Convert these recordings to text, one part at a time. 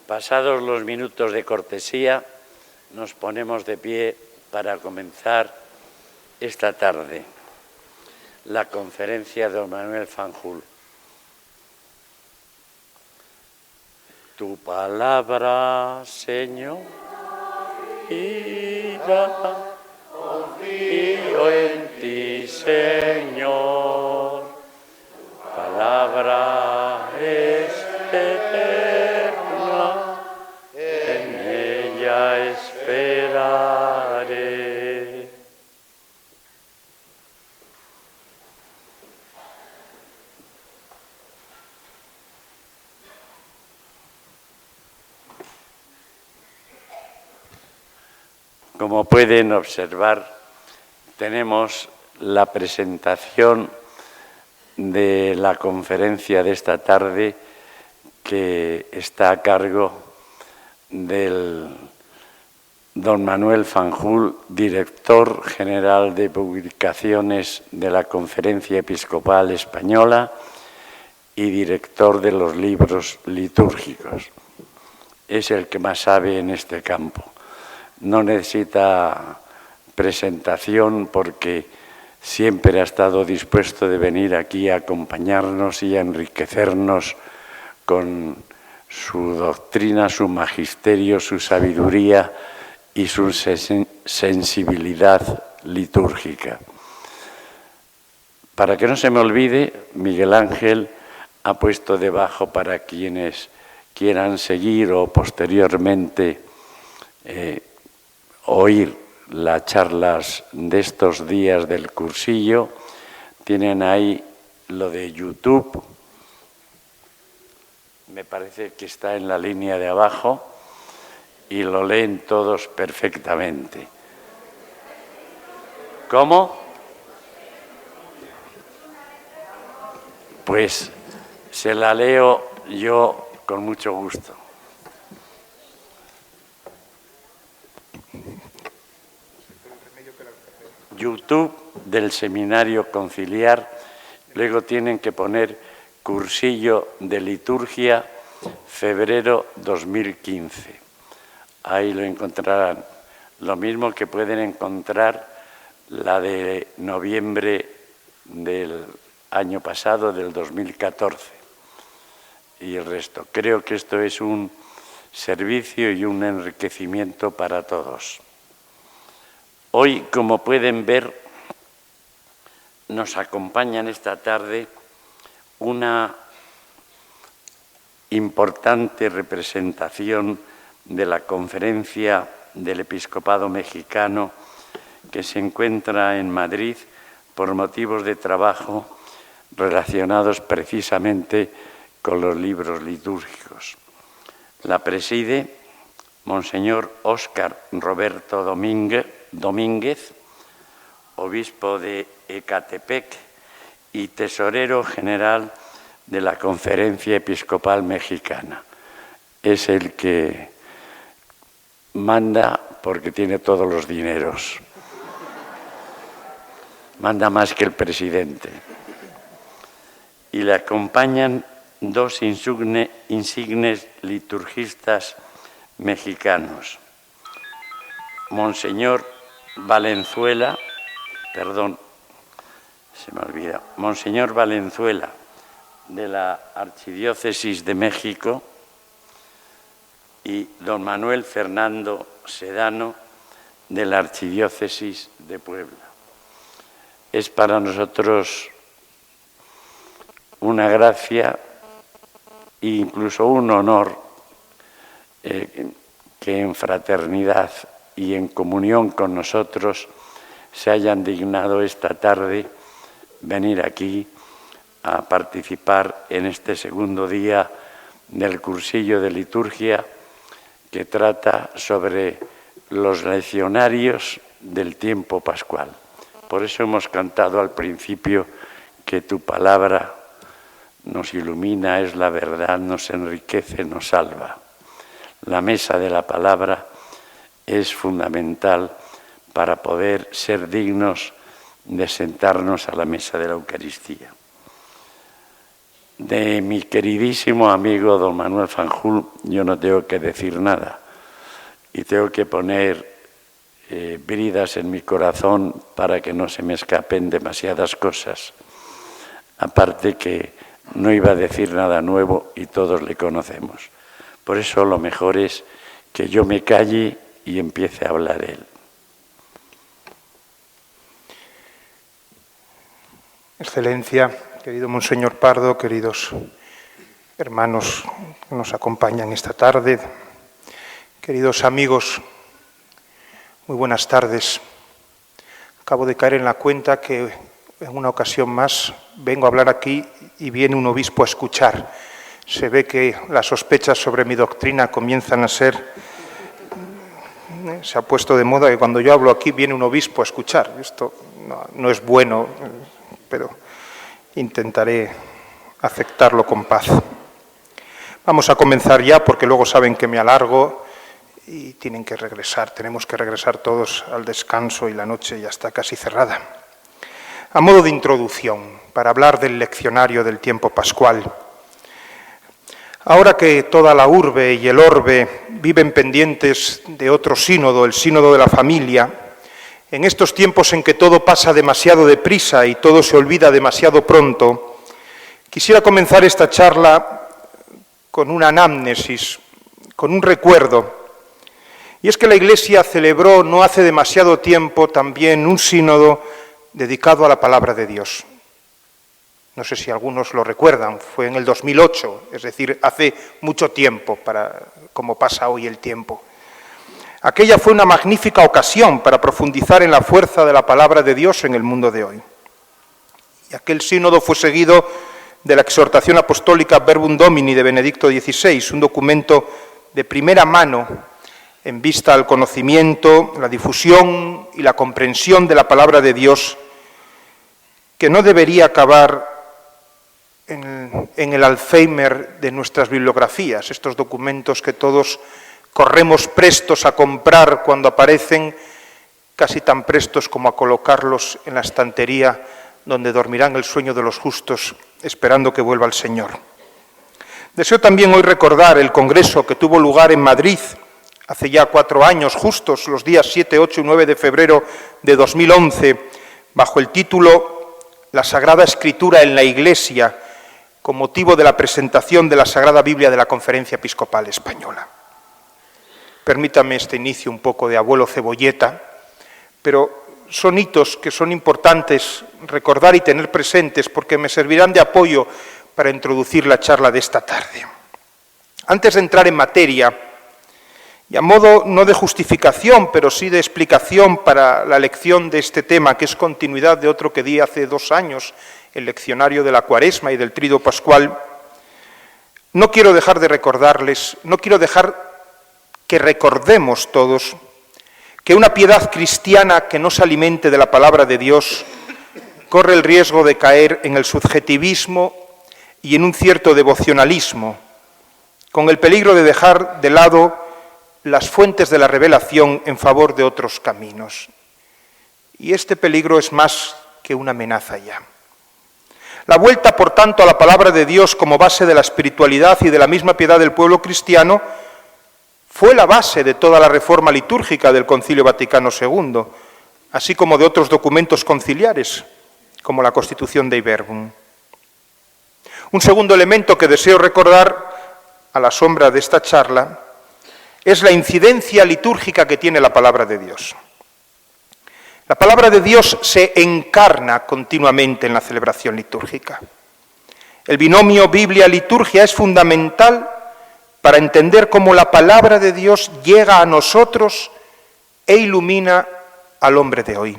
Pasados los minutos de cortesía, nos ponemos de pie para comenzar esta tarde la conferencia de don Manuel Fanjul. Tu palabra, Señor, irá, confío en ti, Señor. Tu palabra es eterna, en ella esperaré. Como pueden observar, tenemos la presentación de la conferencia de esta tarde que está a cargo del don Manuel Fanjul, director general de publicaciones de la Conferencia Episcopal Española y director de los libros litúrgicos. Es el que más sabe en este campo. No necesita presentación porque siempre ha estado dispuesto de venir aquí a acompañarnos y a enriquecernos con su doctrina, su magisterio, su sabiduría y su sensibilidad litúrgica. Para que no se me olvide, Miguel Ángel ha puesto debajo para quienes quieran seguir o posteriormente oír las charlas de estos días del cursillo, tienen ahí lo de YouTube, me parece que está en la línea de abajo y lo leen todos perfectamente. ¿Cómo? Pues se la leo yo con mucho gusto. YouTube del Seminario Conciliar, luego tienen que poner cursillo de liturgia febrero 2015. Ahí lo encontrarán. Lo mismo que pueden encontrar la de noviembre del año pasado, del 2014. Y el resto. Creo que esto es un servicio y un enriquecimiento para todos. Hoy, como pueden ver, nos acompañan esta tarde una importante representación de la Conferencia del Episcopado Mexicano que se encuentra en Madrid por motivos de trabajo relacionados precisamente con los libros litúrgicos. La preside Monseñor Óscar Roberto Domínguez, obispo de Ecatepec y tesorero general de la Conferencia Episcopal Mexicana. Es el que manda porque tiene todos los dineros. Manda más que el presidente. Y le acompañan dos insignes liturgistas mexicanos. Monseñor Valenzuela, Monseñor Valenzuela, de la Archidiócesis de México, y don Manuel Fernando Sedano, de la Archidiócesis de Puebla. Es para nosotros una gracia e incluso un honor que en fraternidad y en comunión con nosotros se hayan dignado esta tarde venir aquí a participar en este segundo día del cursillo de liturgia que trata sobre los leccionarios del tiempo pascual. Por eso hemos cantado al principio que tu palabra nos ilumina, es la verdad, nos enriquece, nos salva. La mesa de la palabra es fundamental para poder ser dignos de sentarnos a la mesa de la Eucaristía. De mi queridísimo amigo don Manuel Fanjul yo no tengo que decir nada y tengo que poner bridas en mi corazón para que no se me escapen demasiadas cosas. Aparte que no iba a decir nada nuevo y todos le conocemos. Por eso lo mejor es que yo me calle y empiece a hablar él. Excelencia, querido Monseñor Pardo, queridos hermanos que nos acompañan esta tarde, queridos amigos, muy buenas tardes. Acabo de caer en la cuenta que en una ocasión más vengo a hablar aquí y viene un obispo a escuchar. Se ve que las sospechas sobre mi doctrina comienzan a ser... Se ha puesto de moda que cuando yo hablo aquí viene un obispo a escuchar. Esto no es bueno, pero intentaré aceptarlo con paz. Vamos a comenzar ya porque luego saben que me alargo y tienen que regresar. Tenemos que regresar todos al descanso y la noche ya está casi cerrada. A modo de introducción, para hablar del leccionario del tiempo pascual. Ahora que toda la urbe y el orbe viven pendientes de otro sínodo, el sínodo de la familia, en estos tiempos en que todo pasa demasiado deprisa y todo se olvida demasiado pronto, quisiera comenzar esta charla con una anamnesis, con un recuerdo. Y es que la Iglesia celebró no hace demasiado tiempo también un sínodo dedicado a la palabra de Dios. No sé si algunos lo recuerdan, fue en el 2008, es decir, hace mucho tiempo, como pasa hoy el tiempo. Aquella fue una magnífica ocasión para profundizar en la fuerza de la palabra de Dios en el mundo de hoy. Y aquel sínodo fue seguido de la exhortación apostólica Verbum Domini de Benedicto XVI, un documento de primera mano en vista al conocimiento, la difusión y la comprensión de la palabra de Dios, que no debería acabar en el Alzheimer de nuestras bibliografías, estos documentos que todos corremos prestos a comprar cuando aparecen, casi tan prestos como a colocarlos en la estantería donde dormirán el sueño de los justos, esperando que vuelva el Señor. Deseo también hoy recordar el congreso que tuvo lugar en Madrid hace ya 4 años, justos los días 7, 8 y 9 de febrero de 2011, bajo el título La Sagrada Escritura en la Iglesia, con motivo de la presentación de la Sagrada Biblia de la Conferencia Episcopal Española. Permítame este inicio un poco de abuelo cebolleta, pero son hitos que son importantes recordar y tener presentes porque me servirán de apoyo para introducir la charla de esta tarde. Antes de entrar en materia, y a modo no de justificación, pero sí de explicación para la lección de este tema, que es continuidad de otro que di hace 2 años, el leccionario de la Cuaresma y del Tríodo Pascual, no quiero dejar de recordarles, no quiero dejar que recordemos todos que una piedad cristiana que no se alimente de la palabra de Dios corre el riesgo de caer en el subjetivismo y en un cierto devocionalismo, con el peligro de dejar de lado las fuentes de la revelación en favor de otros caminos. Y este peligro es más que una amenaza ya. La vuelta, por tanto, a la palabra de Dios como base de la espiritualidad y de la misma piedad del pueblo cristiano fue la base de toda la reforma litúrgica del Concilio Vaticano II, así como de otros documentos conciliares, como la Constitución Dei Verbum. Un segundo elemento que deseo recordar a la sombra de esta charla es la incidencia litúrgica que tiene la palabra de Dios. La palabra de Dios se encarna continuamente en la celebración litúrgica. El binomio Biblia-liturgia es fundamental para entender cómo la palabra de Dios llega a nosotros e ilumina al hombre de hoy.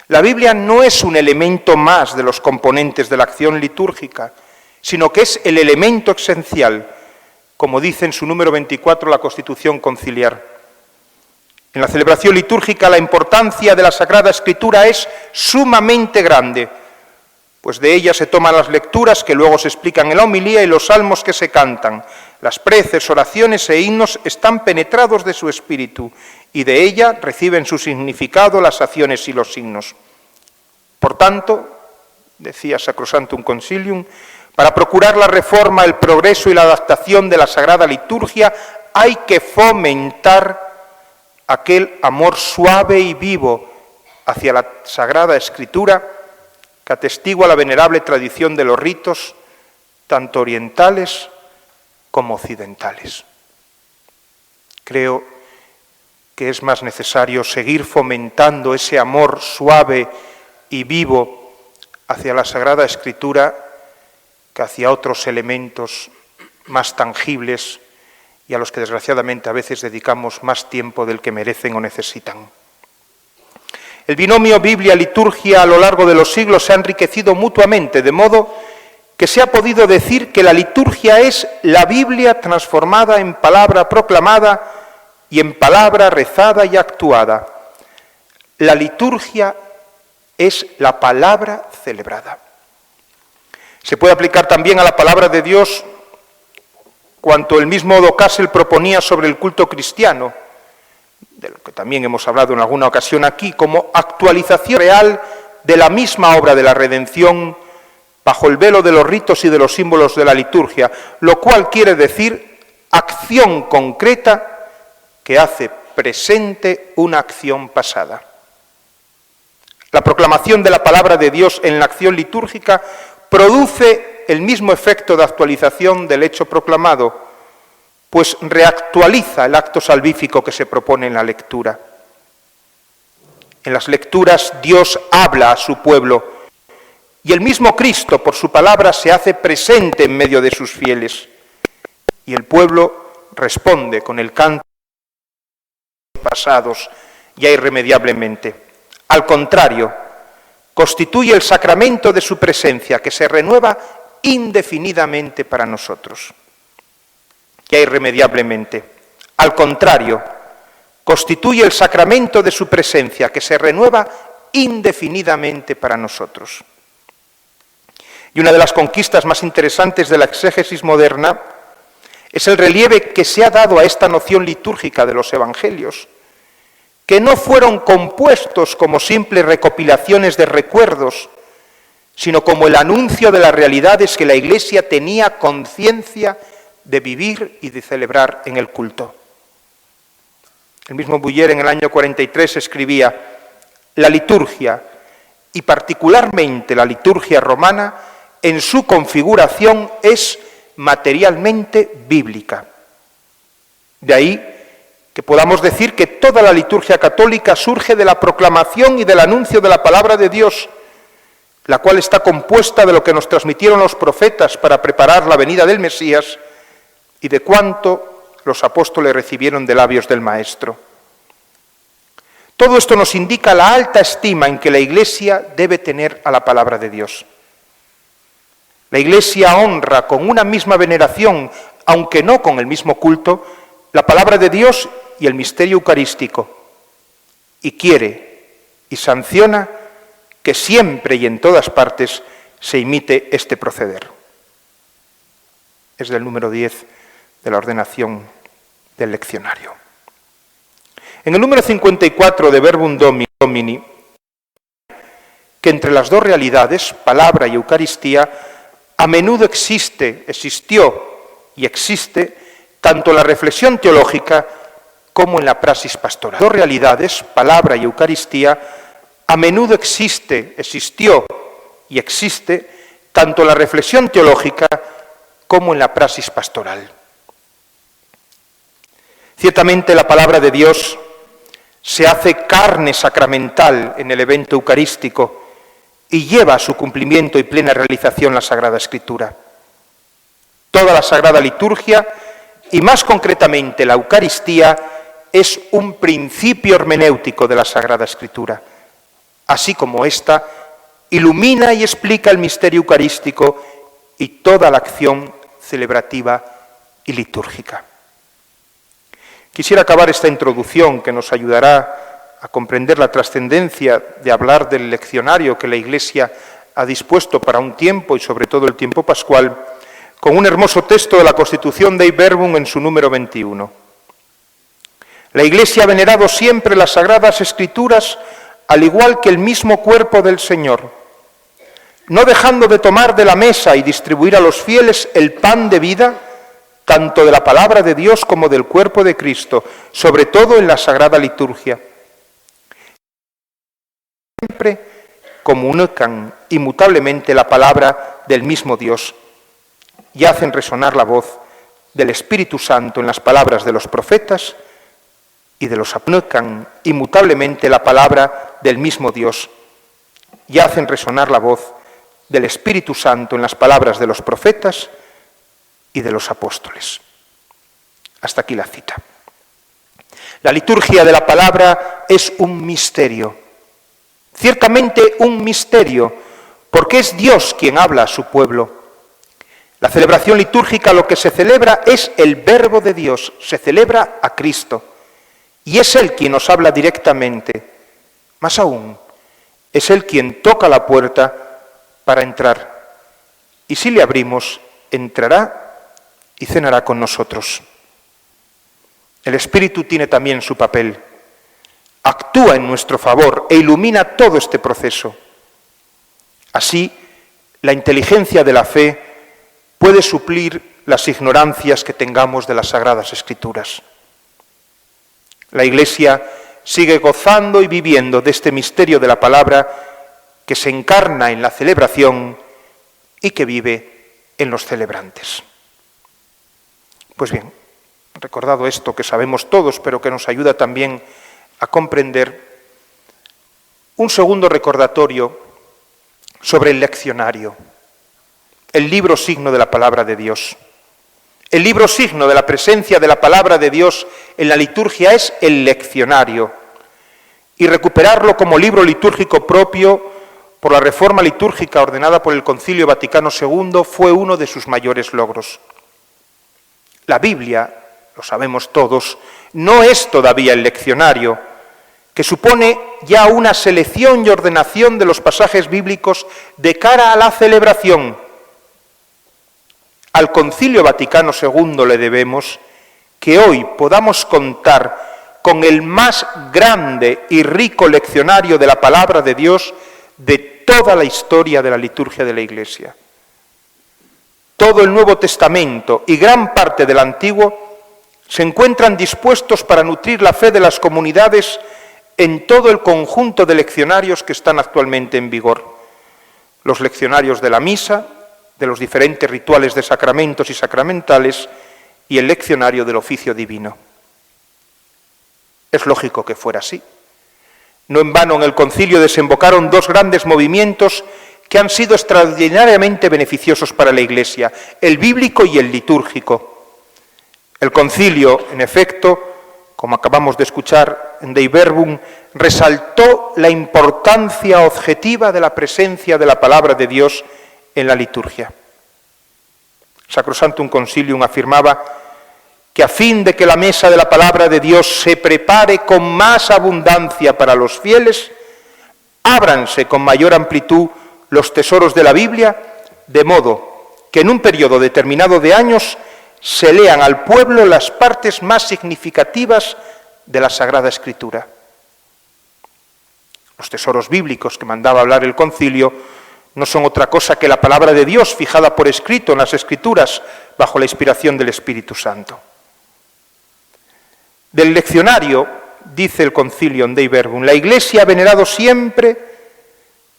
La Biblia no es un elemento más de los componentes de la acción litúrgica, sino que es el elemento esencial, como dice en su número 24 la Constitución Conciliar. En la celebración litúrgica la importancia de la Sagrada Escritura es sumamente grande, pues de ella se toman las lecturas que luego se explican en la homilía y los salmos que se cantan. Las preces, oraciones e himnos están penetrados de su espíritu y de ella reciben su significado las acciones y los signos. Por tanto, decía Sacrosanctum Concilium, para procurar la reforma, el progreso y la adaptación de la Sagrada Liturgia, hay que fomentar aquel amor suave y vivo hacia la Sagrada Escritura que atestigua la venerable tradición de los ritos, tanto orientales como occidentales. Creo que es más necesario seguir fomentando ese amor suave y vivo hacia la Sagrada Escritura que hacia otros elementos más tangibles y a los que desgraciadamente a veces dedicamos más tiempo del que merecen o necesitan. El binomio Biblia-liturgia a lo largo de los siglos se ha enriquecido mutuamente, de modo que se ha podido decir que la liturgia es la Biblia transformada en palabra proclamada y en palabra rezada y actuada. La liturgia es la palabra celebrada. Se puede aplicar también a la palabra de Dios cuanto el mismo Odo Kassel proponía sobre el culto cristiano, de lo que también hemos hablado en alguna ocasión aquí, como actualización real de la misma obra de la redención bajo el velo de los ritos y de los símbolos de la liturgia, lo cual quiere decir acción concreta que hace presente una acción pasada. La proclamación de la palabra de Dios en la acción litúrgica produce el mismo efecto de actualización del hecho proclamado, pues reactualiza el acto salvífico que se propone en la lectura. En las lecturas Dios habla a su pueblo y el mismo Cristo, por su palabra, se hace presente en medio de sus fieles. Y el pueblo responde con el canto pasados ya irremediablemente. Al contrario, constituye el sacramento de su presencia que se renueva indefinidamente para nosotros. Ya irremediablemente. Al contrario, constituye el sacramento de su presencia que se renueva indefinidamente para nosotros. Y una de las conquistas más interesantes de la exégesis moderna es el relieve que se ha dado a esta noción litúrgica de los evangelios, que no fueron compuestos como simples recopilaciones de recuerdos, sino como el anuncio de las realidades que la Iglesia tenía conciencia de vivir y de celebrar en el culto. El mismo Buller en el año 43 escribía: la liturgia, y particularmente la liturgia romana, en su configuración es materialmente bíblica. De ahí que podamos decir que toda la liturgia católica surge de la proclamación y del anuncio de la palabra de Dios, la cual está compuesta de lo que nos transmitieron los profetas para preparar la venida del Mesías y de cuanto los apóstoles recibieron de labios del Maestro. Todo esto nos indica la alta estima en que la Iglesia debe tener a la palabra de Dios. La Iglesia honra con una misma veneración, aunque no con el mismo culto, la palabra de Dios y el misterio eucarístico, y quiere y sanciona que siempre y en todas partes se imite este proceder. Es del número 10 de la ordenación del leccionario. En el número 54 de Verbum Domini, que entre las dos realidades, palabra y Eucaristía, a menudo existió y existe tanto en la reflexión teológica como en la praxis pastoral. Dos realidades, palabra y Eucaristía, a menudo existió y existe tanto en la reflexión teológica como en la praxis pastoral. Ciertamente la palabra de Dios se hace carne sacramental en el evento eucarístico y lleva a su cumplimiento y plena realización la Sagrada Escritura. Toda la Sagrada Liturgia, y más concretamente la Eucaristía, es un principio hermenéutico de la Sagrada Escritura, así como ésta ilumina y explica el misterio eucarístico y toda la acción celebrativa y litúrgica. Quisiera acabar esta introducción que nos ayudará a comprender la trascendencia de hablar del leccionario que la Iglesia ha dispuesto para un tiempo y sobre todo el tiempo pascual, con un hermoso texto de la Constitución Dei Verbum en su número 21. La Iglesia ha venerado siempre las Sagradas Escrituras al igual que el mismo cuerpo del Señor. no dejando de tomar de la mesa y distribuir a los fieles el pan de vida, tanto de la palabra de Dios como del cuerpo de Cristo, sobre todo en la Sagrada Liturgia. Siempre comunican inmutablemente la palabra del mismo Dios y hacen resonar la voz del Espíritu Santo en las palabras de los profetas y de los comunican inmutablemente la palabra del mismo Dios y hacen resonar la voz del Espíritu Santo en las palabras de los profetas y de los apóstoles. Hasta aquí la cita. La liturgia de la palabra es un misterio, ciertamente un misterio, porque es Dios quien habla a su pueblo. La celebración litúrgica, lo que se celebra es el Verbo de Dios, se celebra a Cristo, y es Él quien nos habla directamente. Más aún, es Él quien toca la puerta para entrar, y si le abrimos, entrará y cenará con nosotros. El Espíritu tiene también su papel, actúa en nuestro favor e ilumina todo este proceso. Así, la inteligencia de la fe puede suplir las ignorancias que tengamos de las Sagradas Escrituras. La Iglesia sigue gozando y viviendo de este misterio de la palabra que se encarna en la celebración y que vive en los celebrantes. Pues bien, recordado esto que sabemos todos, pero que nos ayuda también a comprender, un segundo recordatorio sobre el leccionario, el libro signo de la palabra de Dios. El libro signo de la presencia de la palabra de Dios en la liturgia es el leccionario, y recuperarlo como libro litúrgico propio por la reforma litúrgica ordenada por el Concilio Vaticano II fue uno de sus mayores logros. La Biblia, lo sabemos todos, no es todavía el leccionario, que supone ya una selección y ordenación de los pasajes bíblicos de cara a la celebración. Al Concilio Vaticano II le debemos que hoy podamos contar con el más grande y rico leccionario de la palabra de Dios de toda la historia de la liturgia de la Iglesia. Todo el Nuevo Testamento y gran parte del Antiguo se encuentran dispuestos para nutrir la fe de las comunidades en todo el conjunto de leccionarios que están actualmente en vigor. Los leccionarios de la misa, de los diferentes rituales de sacramentos y sacramentales, y el leccionario del oficio divino. Es lógico que fuera así. No en vano en el concilio desembocaron dos grandes movimientos que han sido extraordinariamente beneficiosos para la Iglesia, el bíblico y el litúrgico. El concilio, en efecto, como acabamos de escuchar en Dei Verbum, resaltó la importancia objetiva de la presencia de la palabra de Dios en la liturgia. Sacrosanctum Concilium afirmaba que a fin de que la mesa de la palabra de Dios se prepare con más abundancia para los fieles, ábranse con mayor amplitud los tesoros de la Biblia, de modo que en un periodo determinado de años se lean al pueblo las partes más significativas de la Sagrada Escritura. Los tesoros bíblicos que mandaba hablar el concilio no son otra cosa que la palabra de Dios fijada por escrito en las Escrituras bajo la inspiración del Espíritu Santo. Del leccionario, dice el concilio en Dei Verbum, la Iglesia ha venerado siempre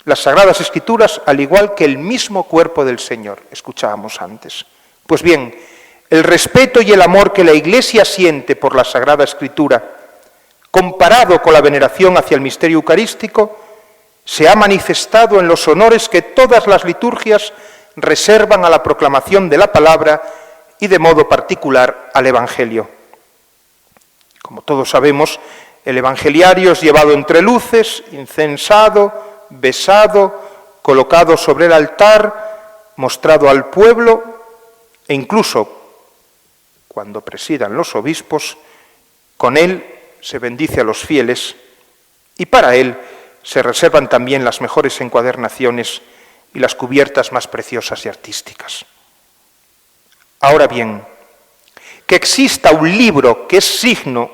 las Sagradas Escrituras al igual que el mismo cuerpo del Señor, escuchábamos antes. Pues bien, el respeto y el amor que la Iglesia siente por la Sagrada Escritura, comparado con la veneración hacia el misterio eucarístico, se ha manifestado en los honores que todas las liturgias reservan a la proclamación de la palabra y de modo particular al Evangelio. Como todos sabemos, el evangeliario es llevado entre luces, incensado, besado, colocado sobre el altar, mostrado al pueblo e incluso, cuando presidan los obispos, con él se bendice a los fieles y para él se reservan también las mejores encuadernaciones y las cubiertas más preciosas y artísticas. Ahora bien, que exista un libro que es signo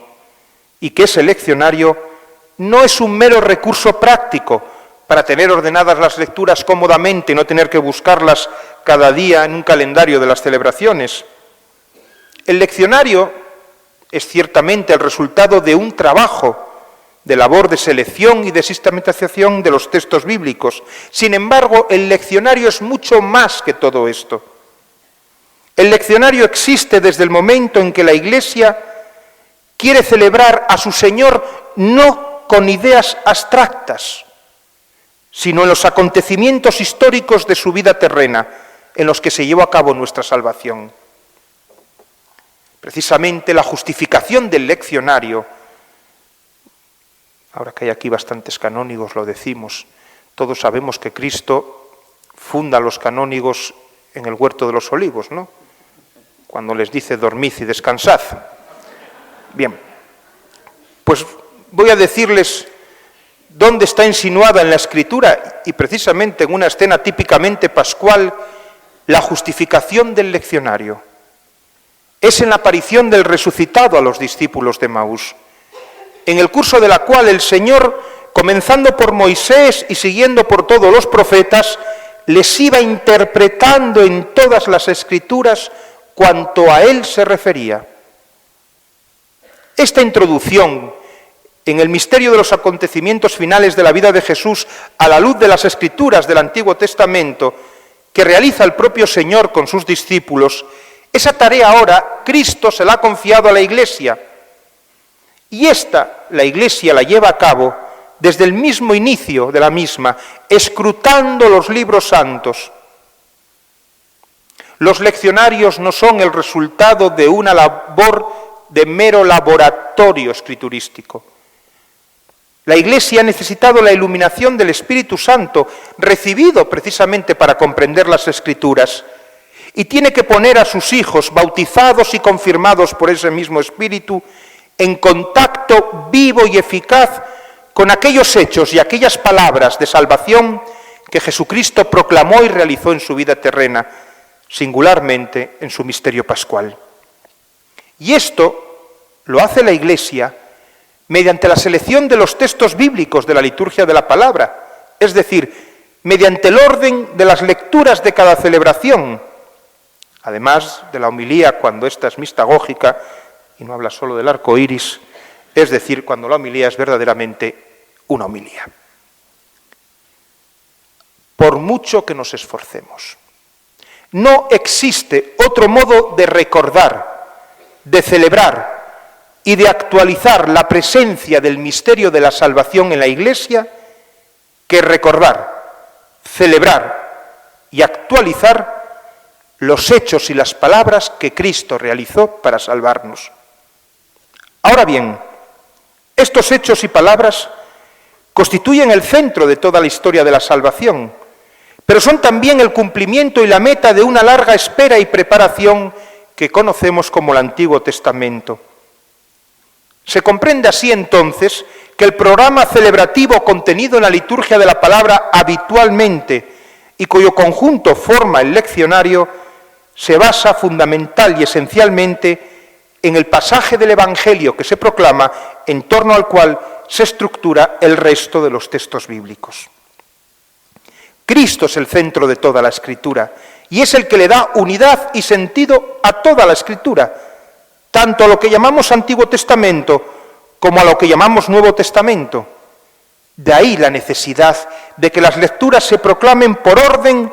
y que es el leccionario no es un mero recurso práctico para tener ordenadas las lecturas cómodamente y no tener que buscarlas cada día en un calendario de las celebraciones. El leccionario es ciertamente el resultado de un trabajo de labor de selección y de sistematización de los textos bíblicos. Sin embargo, el leccionario es mucho más que todo esto. El leccionario existe desde el momento en que la Iglesia quiere celebrar a su Señor no con ideas abstractas, sino en los acontecimientos históricos de su vida terrena, en los que se llevó a cabo nuestra salvación. Precisamente la justificación del leccionario, ahora que hay aquí bastantes canónigos lo decimos, todos sabemos que Cristo funda los canónigos en el huerto de los olivos, ¿no? Cuando les dice dormid y descansad. Bien, pues voy a decirles dónde está insinuada en la Escritura, y precisamente en una escena típicamente pascual, la justificación del leccionario. Es en la aparición del resucitado a los discípulos de Emaús, en el curso de la cual el Señor, comenzando por Moisés y siguiendo por todos los profetas, les iba interpretando en todas las Escrituras cuanto a él se refería. Esta introducción en el misterio de los acontecimientos finales de la vida de Jesús a la luz de las Escrituras del Antiguo Testamento, que realiza el propio Señor con sus discípulos, esa tarea ahora Cristo se la ha confiado a la Iglesia. Y esta, la Iglesia la lleva a cabo desde el mismo inicio de la misma, escrutando los libros santos. Los leccionarios no son el resultado de una labor de mero laboratorio escriturístico. La Iglesia ha necesitado la iluminación del Espíritu Santo, recibido precisamente para comprender las Escrituras, y tiene que poner a sus hijos, bautizados y confirmados por ese mismo Espíritu, en contacto vivo y eficaz con aquellos hechos y aquellas palabras de salvación que Jesucristo proclamó y realizó en su vida terrena, singularmente en su misterio pascual. Y esto lo hace la Iglesia mediante la selección de los textos bíblicos de la liturgia de la palabra, es decir, mediante el orden de las lecturas de cada celebración, además de la homilía cuando ésta es mistagógica y no habla solo del arco iris, es decir, cuando la homilía es verdaderamente una homilía. Por mucho que nos esforcemos, no existe otro modo de recordar, de celebrar y de actualizar la presencia del misterio de la salvación en la Iglesia que recordar, celebrar y actualizar los hechos y las palabras que Cristo realizó para salvarnos. Ahora bien, estos hechos y palabras constituyen el centro de toda la historia de la salvación, pero son también el cumplimiento y la meta de una larga espera y preparación que conocemos como el Antiguo Testamento. Se comprende así entonces que el programa celebrativo contenido en la liturgia de la palabra habitualmente y cuyo conjunto forma el leccionario se basa fundamental y esencialmente en el pasaje del Evangelio que se proclama, en torno al cual se estructura el resto de los textos bíblicos. Cristo es el centro de toda la Escritura y es el que le da unidad y sentido a toda la Escritura, tanto a lo que llamamos Antiguo Testamento como a lo que llamamos Nuevo Testamento. De ahí la necesidad de que las lecturas se proclamen por orden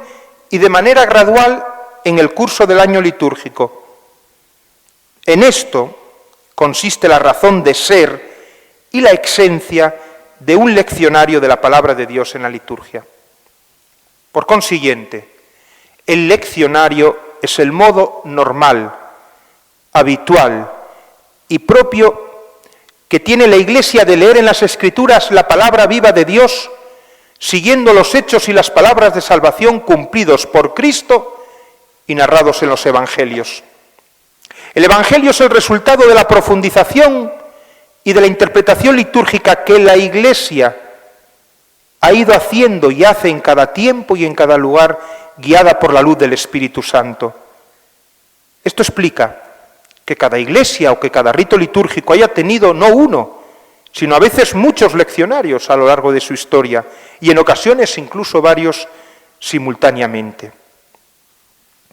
y de manera gradual en el curso del año litúrgico. En esto consiste la razón de ser y la esencia de un leccionario de la palabra de Dios en la liturgia. Por consiguiente, el leccionario es el modo normal, habitual y propio que tiene la Iglesia de leer en las Escrituras la palabra viva de Dios, siguiendo los hechos y las palabras de salvación cumplidos por Cristo y narrados en los Evangelios. El Evangelio es el resultado de la profundización y de la interpretación litúrgica que la Iglesia ha ido haciendo y hace en cada tiempo y en cada lugar, guiada por la luz del Espíritu Santo. Esto explica que cada iglesia o que cada rito litúrgico haya tenido no uno, sino a veces muchos leccionarios a lo largo de su historia, y en ocasiones incluso varios simultáneamente.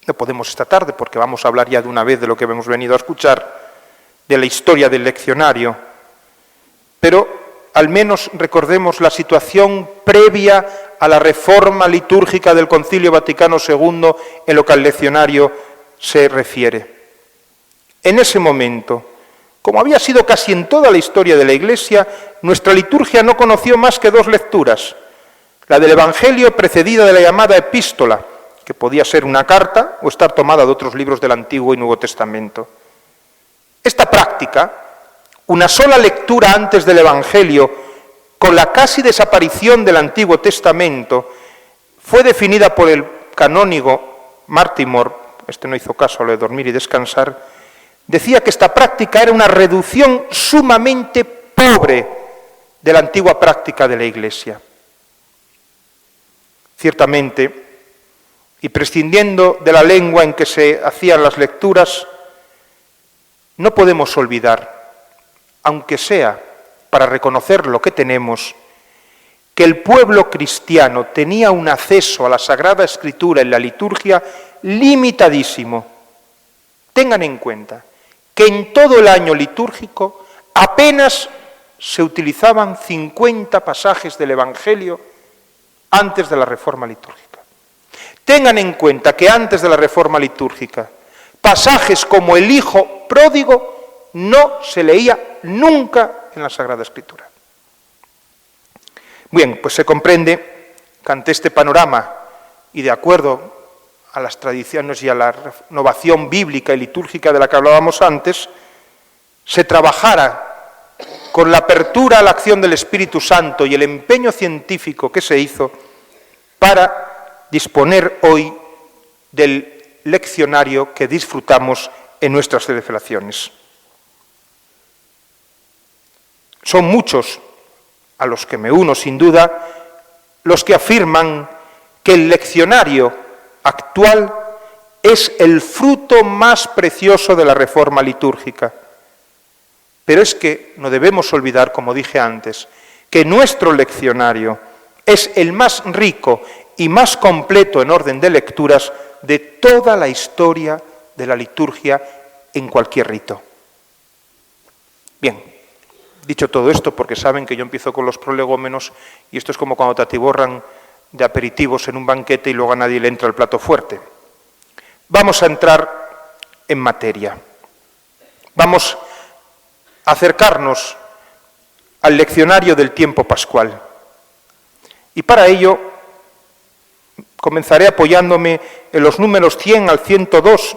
No podemos esta tarde, porque vamos a hablar ya de una vez de lo que hemos venido a escuchar, de la historia del leccionario, pero al menos recordemos la situación previa a la reforma litúrgica del Concilio Vaticano II en lo que al leccionario se refiere. En ese momento, como había sido casi en toda la historia de la Iglesia, nuestra liturgia no conoció más que dos lecturas: la del Evangelio precedida de la llamada epístola, que podía ser una carta o estar tomada de otros libros del Antiguo y Nuevo Testamento. Esta práctica, una sola lectura antes del Evangelio, con la casi desaparición del Antiguo Testamento, fue definida por el canónigo Martimor, este no hizo caso a lo de dormir y descansar, decía que esta práctica era una reducción sumamente pobre de la antigua práctica de la Iglesia. Ciertamente, y prescindiendo de la lengua en que se hacían las lecturas, no podemos olvidar, aunque sea para reconocer lo que tenemos, que el pueblo cristiano tenía un acceso a la Sagrada Escritura en la liturgia limitadísimo. Tengan en cuenta que en todo el año litúrgico apenas se utilizaban 50 pasajes del Evangelio antes de la Reforma litúrgica. Tengan en cuenta que antes de la Reforma litúrgica, pasajes como el Hijo pródigo no se leía nunca en la Sagrada Escritura. Bien, pues se comprende que ante este panorama y de acuerdo a las tradiciones y a la renovación bíblica y litúrgica de la que hablábamos antes, se trabajara con la apertura a la acción del Espíritu Santo y el empeño científico que se hizo para disponer hoy del leccionario que disfrutamos en nuestras celebraciones. Son muchos, a los que me uno sin duda, los que afirman que el leccionario actual es el fruto más precioso de la reforma litúrgica. Pero es que no debemos olvidar, como dije antes, que nuestro leccionario es el más rico y más completo en orden de lecturas de toda la historia de la liturgia en cualquier rito. Bien, dicho todo esto, porque saben que yo empiezo con los prolegómenos y esto es como cuando te atiborran de aperitivos en un banquete y luego a nadie le entra el plato fuerte. Vamos a entrar en materia. Vamos a acercarnos al leccionario del tiempo pascual. Y para ello comenzaré apoyándome en los números 100 al 102,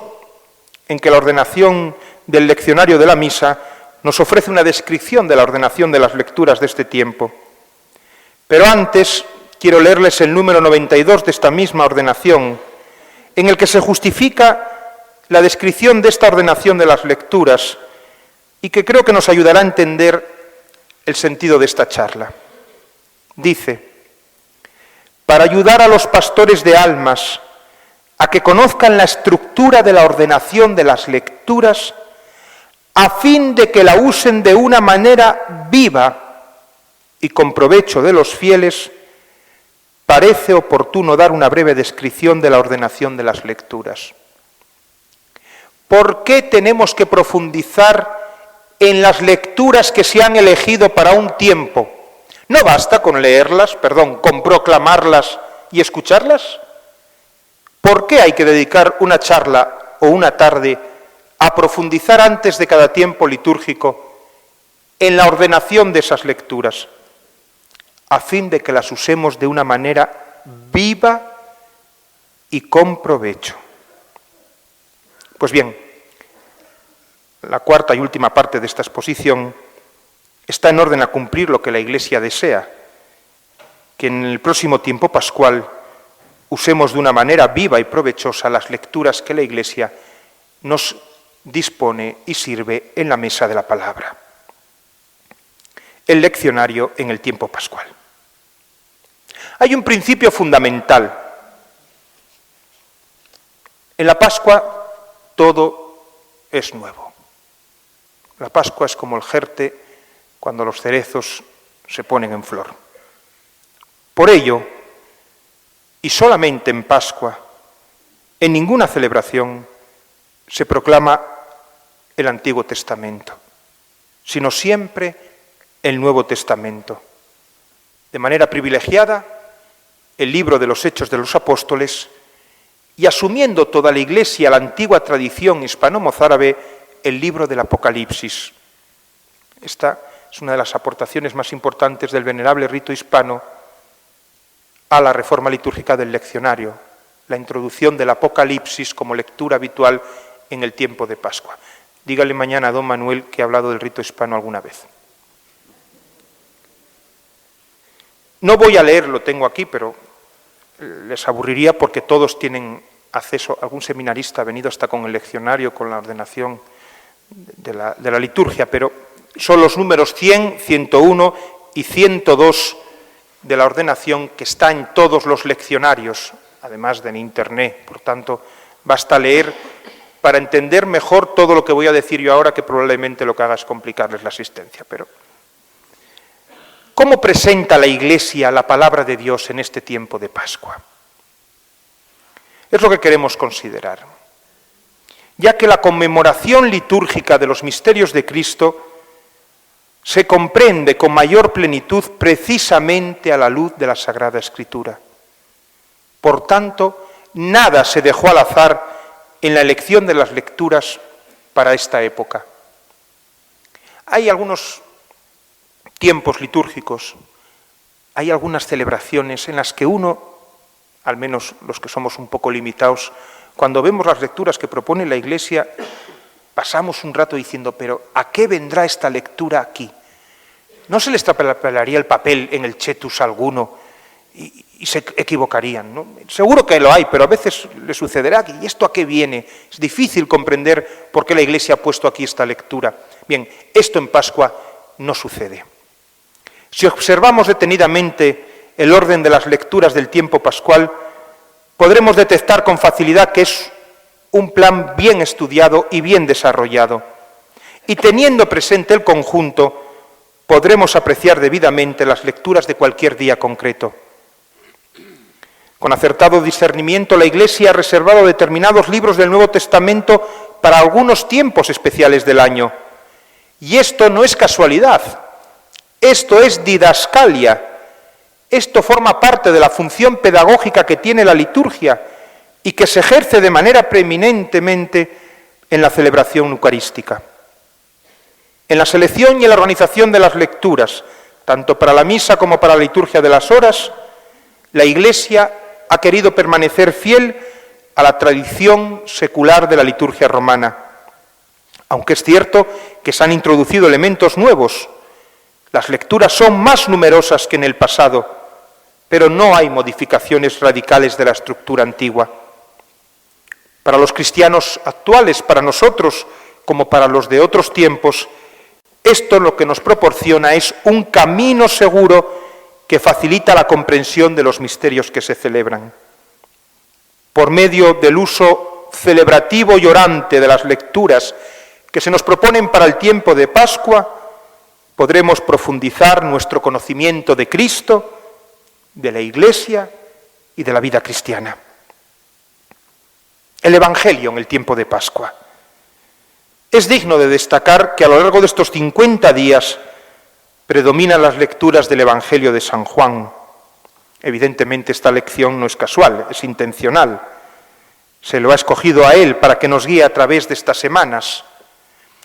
en que la ordenación del leccionario de la misa nos ofrece una descripción de la ordenación de las lecturas de este tiempo. Pero antes quiero leerles el número 92 de esta misma ordenación, en el que se justifica la descripción de esta ordenación de las lecturas y que creo que nos ayudará a entender el sentido de esta charla. Dice: para ayudar a los pastores de almas a que conozcan la estructura de la ordenación de las lecturas, a fin de que la usen de una manera viva y con provecho de los fieles, parece oportuno dar una breve descripción de la ordenación de las lecturas. ¿Por qué tenemos que profundizar en las lecturas que se han elegido para un tiempo? ¿No basta con leerlas, con proclamarlas y escucharlas? ¿Por qué hay que dedicar una charla o una tarde a profundizar antes de cada tiempo litúrgico en la ordenación de esas lecturas? A fin de que las usemos de una manera viva y con provecho. Pues bien, la cuarta y última parte de esta exposición está en orden a cumplir lo que la Iglesia desea, que en el próximo tiempo pascual usemos de una manera viva y provechosa las lecturas que la Iglesia nos dispone y sirve en la mesa de la palabra. El leccionario en el tiempo pascual. Hay un principio fundamental. En la Pascua todo es nuevo. La Pascua es como el jerte cuando los cerezos se ponen en flor. Por ello, y solamente en Pascua, en ninguna celebración se proclama el Antiguo Testamento, sino siempre el Nuevo Testamento. De manera privilegiada, el libro de los Hechos de los Apóstoles, y asumiendo toda la Iglesia la antigua tradición hispano-mozárabe, el libro del Apocalipsis. Esta es una de las aportaciones más importantes del venerable rito hispano a la reforma litúrgica del leccionario, la introducción del Apocalipsis como lectura habitual en el tiempo de Pascua. Dígale mañana a don Manuel que he hablado del rito hispano alguna vez. No voy a leer, lo tengo aquí, pero les aburriría porque todos tienen acceso. Algún seminarista ha venido hasta con el leccionario, con la ordenación de la liturgia, pero son los números 100, 101 y 102 de la ordenación que está en todos los leccionarios, además de en Internet. Por tanto, basta leer para entender mejor todo lo que voy a decir yo ahora, que probablemente lo que haga es complicarles la asistencia. Pero, ¿cómo presenta la Iglesia la palabra de Dios en este tiempo de Pascua? Es lo que queremos considerar, ya que la conmemoración litúrgica de los misterios de Cristo se comprende con mayor plenitud precisamente a la luz de la Sagrada Escritura. Por tanto, nada se dejó al azar en la elección de las lecturas para esta época. Hay algunos tiempos litúrgicos, hay algunas celebraciones en las que uno, al menos los que somos un poco limitados, cuando vemos las lecturas que propone la Iglesia, pasamos un rato diciendo, pero ¿a qué vendrá esta lectura aquí? ¿No se les traspapelaría el papel en el chetus a alguno y se equivocarían, ¿no? Seguro que lo hay, pero a veces le sucederá. ¿Y esto a qué viene? Es difícil comprender por qué la Iglesia ha puesto aquí esta lectura. Bien, esto en Pascua no sucede. Si observamos detenidamente el orden de las lecturas del tiempo pascual, podremos detectar con facilidad que es un plan bien estudiado y bien desarrollado. Y teniendo presente el conjunto, podremos apreciar debidamente las lecturas de cualquier día concreto. Con acertado discernimiento, la Iglesia ha reservado determinados libros del Nuevo Testamento para algunos tiempos especiales del año. Y esto no es casualidad, esto es didascalia, esto forma parte de la función pedagógica que tiene la liturgia y que se ejerce de manera preeminentemente en la celebración eucarística. En la selección y en la organización de las lecturas, tanto para la misa como para la liturgia de las horas, la Iglesia ha querido permanecer fiel a la tradición secular de la liturgia romana. Aunque es cierto que se han introducido elementos nuevos, las lecturas son más numerosas que en el pasado, pero no hay modificaciones radicales de la estructura antigua. Para los cristianos actuales, para nosotros, como para los de otros tiempos, esto lo que nos proporciona es un camino seguro que facilita la comprensión de los misterios que se celebran. Por medio del uso celebrativo y orante de las lecturas que se nos proponen para el tiempo de Pascua, podremos profundizar nuestro conocimiento de Cristo, de la Iglesia y de la vida cristiana. El Evangelio en el tiempo de Pascua. Es digno de destacar que a lo largo de estos 50 días predominan las lecturas del Evangelio de San Juan. Evidentemente esta lección no es casual, es intencional. Se lo ha escogido a él para que nos guíe a través de estas semanas.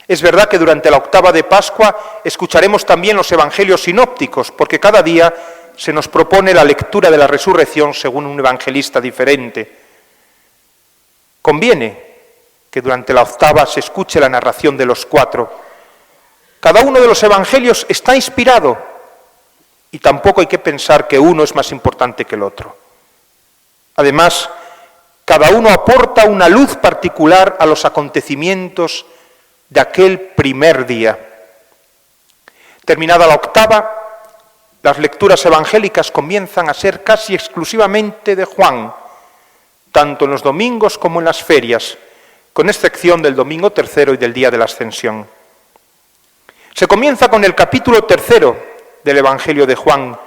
Es verdad que durante la octava de Pascua escucharemos también los evangelios sinópticos, porque cada día se nos propone la lectura de la resurrección según un evangelista diferente. Conviene que durante la octava se escuche la narración de los cuatro. Cada uno de los evangelios está inspirado y tampoco hay que pensar que uno es más importante que el otro. Además, cada uno aporta una luz particular a los acontecimientos de aquel primer día. Terminada la octava, las lecturas evangélicas comienzan a ser casi exclusivamente de Juan, tanto en los domingos como en las ferias, con excepción del domingo tercero y del día de la Ascensión. Se comienza con el capítulo 3 del Evangelio de Juan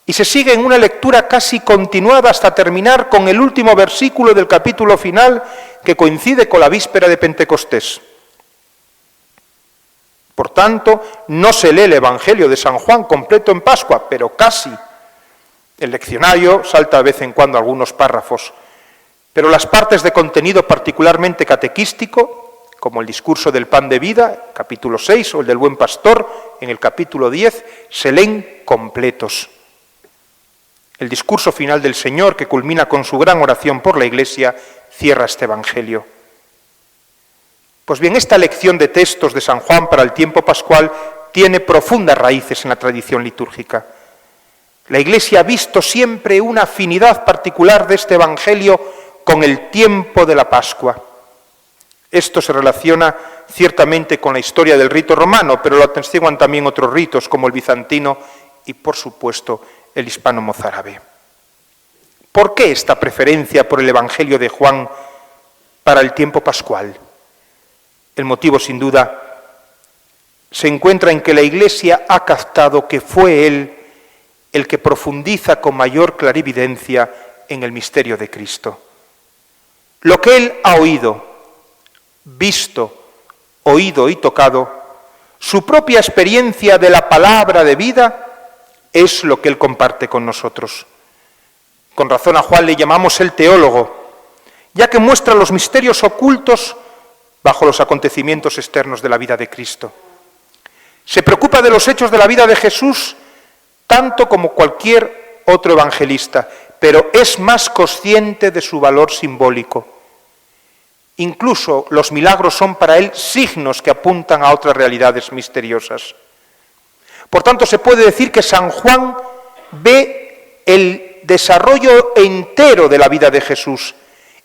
y se sigue en una lectura casi continuada hasta terminar con el último versículo del capítulo final que coincide con la víspera de Pentecostés. Por tanto, no se lee el Evangelio de San Juan completo en Pascua, pero casi. El leccionario salta de vez en cuando algunos párrafos, pero las partes de contenido particularmente catequístico, como el discurso del pan de vida, capítulo 6, o el del buen pastor, en el capítulo 10, se leen completos. El discurso final del Señor, que culmina con su gran oración por la Iglesia, cierra este Evangelio. Pues bien, esta lección de textos de San Juan para el tiempo pascual tiene profundas raíces en la tradición litúrgica. La Iglesia ha visto siempre una afinidad particular de este Evangelio con el tiempo de la Pascua. Esto se relaciona ciertamente con la historia del rito romano, pero lo atestiguan también otros ritos como el bizantino y, por supuesto, el hispano-mozárabe. ¿Por qué esta preferencia por el Evangelio de Juan para el tiempo pascual? El motivo, sin duda, se encuentra en que la Iglesia ha captado que fue Él el que profundiza con mayor clarividencia en el misterio de Cristo. Lo que Él ha oído, visto, oído y tocado, su propia experiencia de la palabra de vida, es lo que Él comparte con nosotros. Con razón a Juan le llamamos el teólogo, ya que muestra los misterios ocultos bajo los acontecimientos externos de la vida de Cristo. Se preocupa de los hechos de la vida de Jesús tanto como cualquier otro evangelista, pero es más consciente de su valor simbólico. Incluso los milagros son para él signos que apuntan a otras realidades misteriosas. Por tanto, se puede decir que San Juan ve el desarrollo entero de la vida de Jesús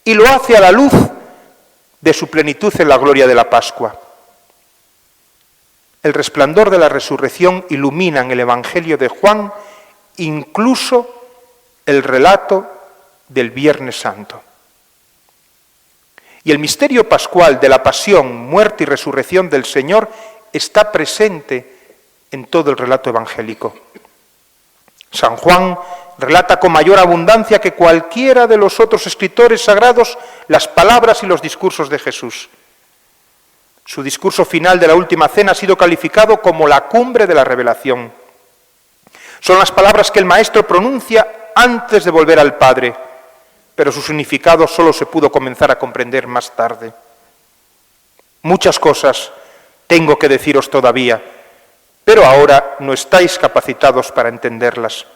y lo hace a la luz de su plenitud en la gloria de la Pascua. El resplandor de la resurrección ilumina en el Evangelio de Juan incluso el relato del Viernes Santo. Y el misterio pascual de la pasión, muerte y resurrección del Señor está presente en todo el relato evangélico. San Juan relata con mayor abundancia que cualquiera de los otros escritores sagrados las palabras y los discursos de Jesús. Su discurso final de la última cena ha sido calificado como la cumbre de la revelación. Son las palabras que el Maestro pronuncia antes de volver al Padre, pero su significado solo se pudo comenzar a comprender más tarde. Muchas cosas tengo que deciros todavía, pero ahora no estáis capacitados para entenderlas.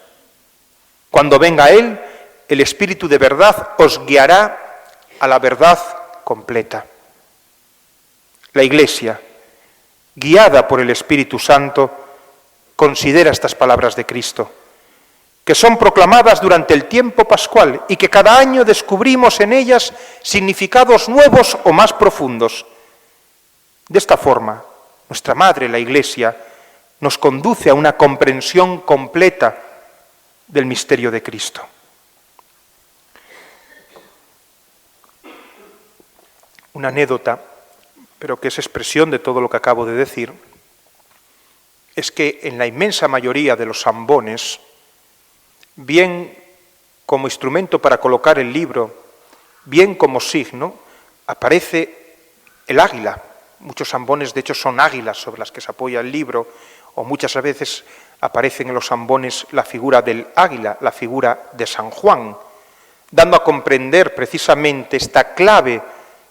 Cuando venga Él, el Espíritu de verdad os guiará a la verdad completa. La Iglesia, guiada por el Espíritu Santo, considera estas palabras de Cristo, que son proclamadas durante el tiempo pascual y que cada año descubrimos en ellas significados nuevos o más profundos. De esta forma, nuestra Madre, la Iglesia, nos conduce a una comprensión completa del misterio de Cristo. Una anécdota, pero que es expresión de todo lo que acabo de decir, es que en la inmensa mayoría de los zambones, bien como instrumento para colocar el libro, bien como signo, aparece el águila. Muchos zambones, de hecho, son águilas sobre las que se apoya el libro, o muchas veces aparecen en los zambones la figura del águila, la figura de San Juan, dando a comprender precisamente esta clave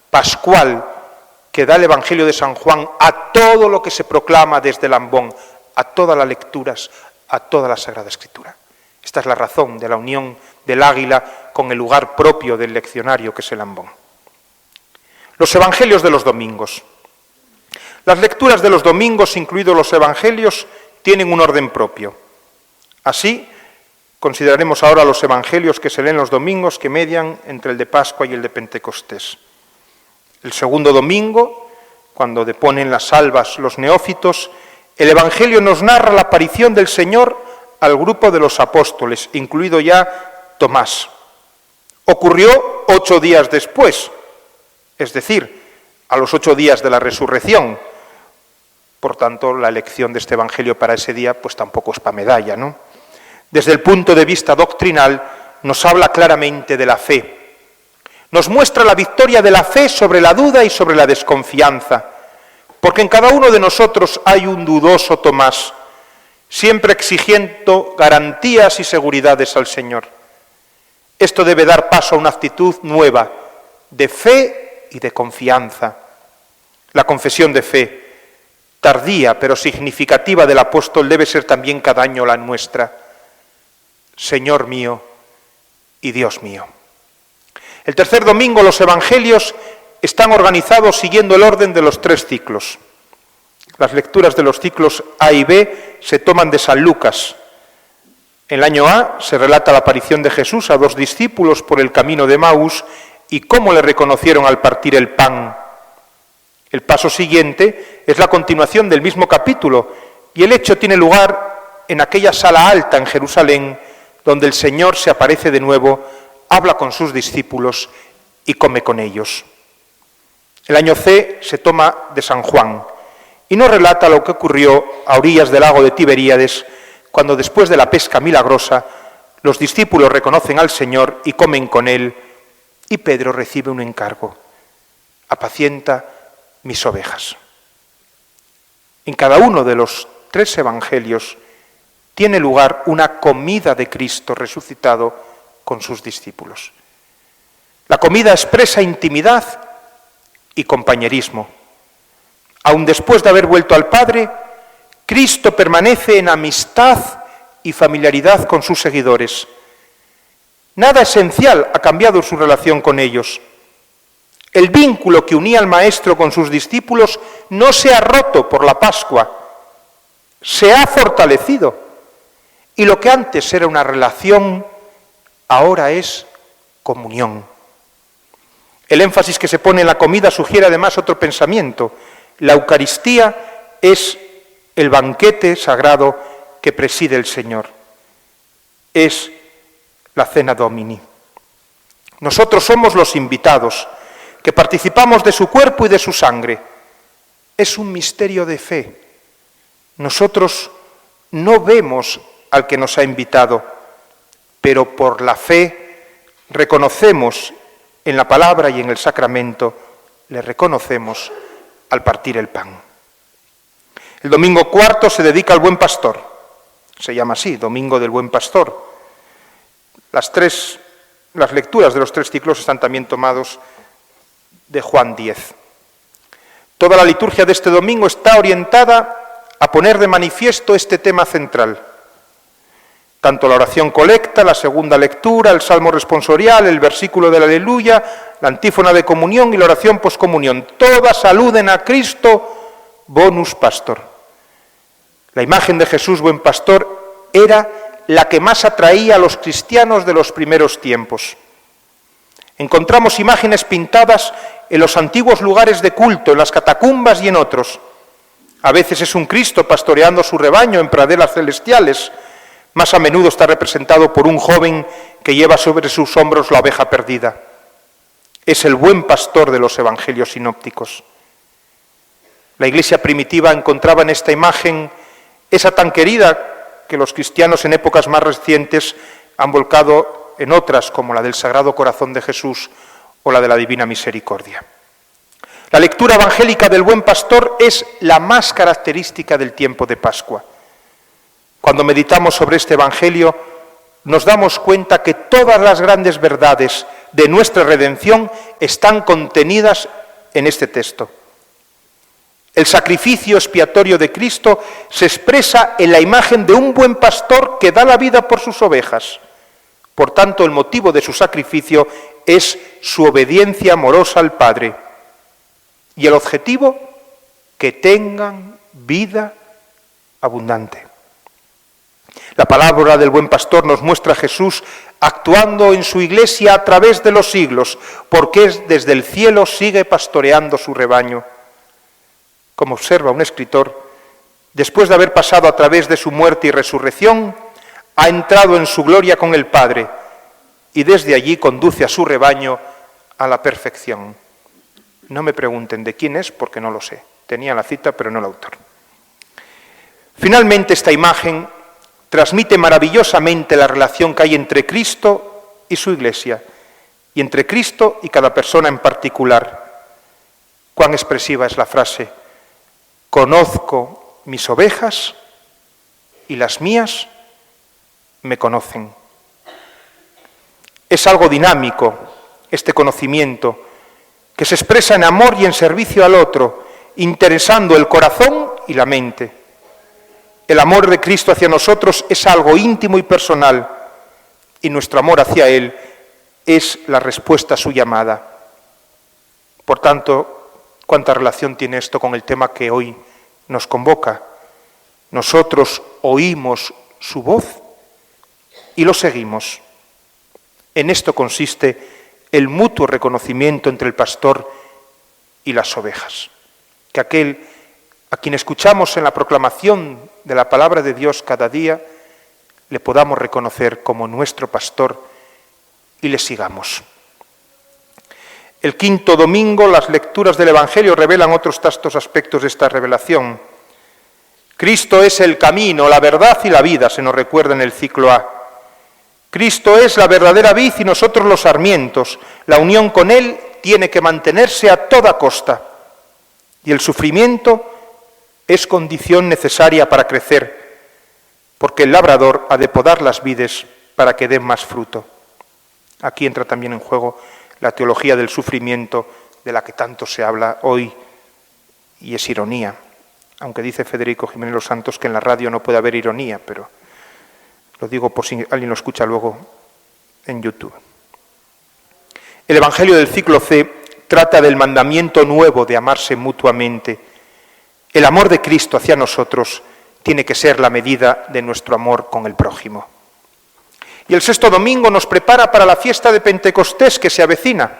pascual que da el Evangelio de San Juan a todo lo que se proclama desde el ambón, a todas las lecturas, a toda la Sagrada Escritura. Esta es la razón de la unión del águila con el lugar propio del leccionario, que es el ambón. Los Evangelios de los domingos. Las lecturas de los domingos, incluidos los Evangelios, tienen un orden propio. Así, consideraremos ahora los Evangelios que se leen los domingos, que median entre el de Pascua y el de Pentecostés. El segundo domingo, cuando deponen las salvas los neófitos, el Evangelio nos narra la aparición del Señor al grupo de los apóstoles, incluido ya Tomás. Ocurrió 8 días después, es decir, a los 8 días de la resurrección. por tanto la elección de este Evangelio para ese día pues tampoco es para medalla, ¿no? Desde el punto de vista doctrinal nos habla claramente de la fe. Nos muestra la victoria de la fe sobre la duda y sobre la desconfianza, porque en cada uno de nosotros hay un dudoso Tomás, siempre exigiendo garantías y seguridades al Señor. Esto debe dar paso a una actitud nueva, de fe y de confianza. La confesión de fe, tardía pero significativa del apóstol, debe ser también cada año la nuestra. Señor mío y Dios mío. El tercer domingo los evangelios están organizados siguiendo el orden de los 3 ciclos. Las lecturas de los ciclos A y B se toman de San Lucas. En el año A se relata la aparición de Jesús a 2 discípulos por el camino de Emaús y cómo le reconocieron al partir el pan. El paso siguiente es la continuación del mismo capítulo y el hecho tiene lugar en aquella sala alta en Jerusalén donde el Señor se aparece de nuevo, habla con sus discípulos y come con ellos. El año C se toma de San Juan y nos relata lo que ocurrió a orillas del lago de Tiberíades cuando después de la pesca milagrosa los discípulos reconocen al Señor y comen con Él y Pedro recibe un encargo: apacienta mis ovejas. En cada uno de los 3 evangelios tiene lugar una comida de Cristo resucitado con sus discípulos. La comida expresa intimidad y compañerismo. Aun después de haber vuelto al Padre, Cristo permanece en amistad y familiaridad con sus seguidores. Nada esencial ha cambiado su relación con ellos. El vínculo que unía al Maestro con sus discípulos no se ha roto por la Pascua, se ha fortalecido. Y lo que antes era una relación, ahora es comunión. El énfasis que se pone en la comida sugiere además otro pensamiento. La Eucaristía es el banquete sagrado que preside el Señor. Es la cena Domini. Nosotros somos los invitados, que participamos de su cuerpo y de su sangre. Es un misterio de fe. Nosotros no vemos al que nos ha invitado, pero por la fe reconocemos en la palabra y en el sacramento, le reconocemos al partir el pan. El domingo cuarto se dedica al buen pastor, se llama así, Domingo del Buen Pastor. Las lecturas de los 3 ciclos están también tomados de Juan 10. Toda la liturgia de este domingo está orientada a poner de manifiesto este tema central. Tanto la oración colecta, la segunda lectura, el salmo responsorial, el versículo del Aleluya, la antífona de comunión y la oración poscomunión, todas aluden a Cristo, bonus pastor. La imagen de Jesús, buen pastor, era la que más atraía a los cristianos de los primeros tiempos. Encontramos imágenes pintadas en los antiguos lugares de culto, en las catacumbas y en otros. A veces es un Cristo pastoreando su rebaño en praderas celestiales. Más a menudo está representado por un joven que lleva sobre sus hombros la oveja perdida. Es el buen pastor de los evangelios sinópticos. La Iglesia primitiva encontraba en esta imagen esa tan querida que los cristianos en épocas más recientes han volcado en otras, como la del Sagrado Corazón de Jesús o la de la Divina Misericordia. La lectura evangélica del buen pastor es la más característica del tiempo de Pascua. Cuando meditamos sobre este Evangelio, nos damos cuenta que todas las grandes verdades de nuestra redención están contenidas en este texto. El sacrificio expiatorio de Cristo se expresa en la imagen de un buen pastor que da la vida por sus ovejas. Por tanto, el motivo de su sacrificio es su obediencia amorosa al Padre. Y el objetivo, que tengan vida abundante. La palabra del buen pastor nos muestra a Jesús actuando en su iglesia a través de los siglos, porque desde el cielo sigue pastoreando su rebaño. Como observa un escritor, después de haber pasado a través de su muerte y resurrección, ha entrado en su gloria con el Padre y desde allí conduce a su rebaño a la perfección. No me pregunten de quién es porque no lo sé. Tenía la cita pero no el autor. Finalmente, esta imagen transmite maravillosamente la relación que hay entre Cristo y su Iglesia, y entre Cristo y cada persona en particular. Cuán expresiva es la frase: conozco mis ovejas y las mías me conocen. Es algo dinámico este conocimiento, que se expresa en amor y en servicio al otro, interesando el corazón y la mente. El amor de Cristo hacia nosotros es algo íntimo y personal, y nuestro amor hacia Él es la respuesta a su llamada. Por tanto, ¿cuánta relación tiene esto con el tema que hoy nos convoca? Nosotros oímos su voz y lo seguimos. En esto consiste el mutuo reconocimiento entre el pastor y las ovejas. Que aquel a quien escuchamos en la proclamación de la palabra de Dios cada día, le podamos reconocer como nuestro pastor y le sigamos. El quinto domingo, las lecturas del Evangelio revelan otros tantos aspectos de esta revelación. Cristo es el camino, la verdad y la vida, se nos recuerda en el ciclo A. Cristo es la verdadera vid y nosotros los sarmientos. La unión con Él tiene que mantenerse a toda costa. Y el sufrimiento es condición necesaria para crecer, porque el labrador ha de podar las vides para que den más fruto. Aquí entra también en juego la teología del sufrimiento, de la que tanto se habla hoy, y es ironía. Aunque dice Federico Jiménez Los Santos que en la radio no puede haber ironía, pero lo digo por si alguien lo escucha luego en YouTube. El Evangelio del ciclo C trata del mandamiento nuevo de amarse mutuamente. El amor de Cristo hacia nosotros tiene que ser la medida de nuestro amor con el prójimo. Y el sexto domingo nos prepara para la fiesta de Pentecostés que se avecina.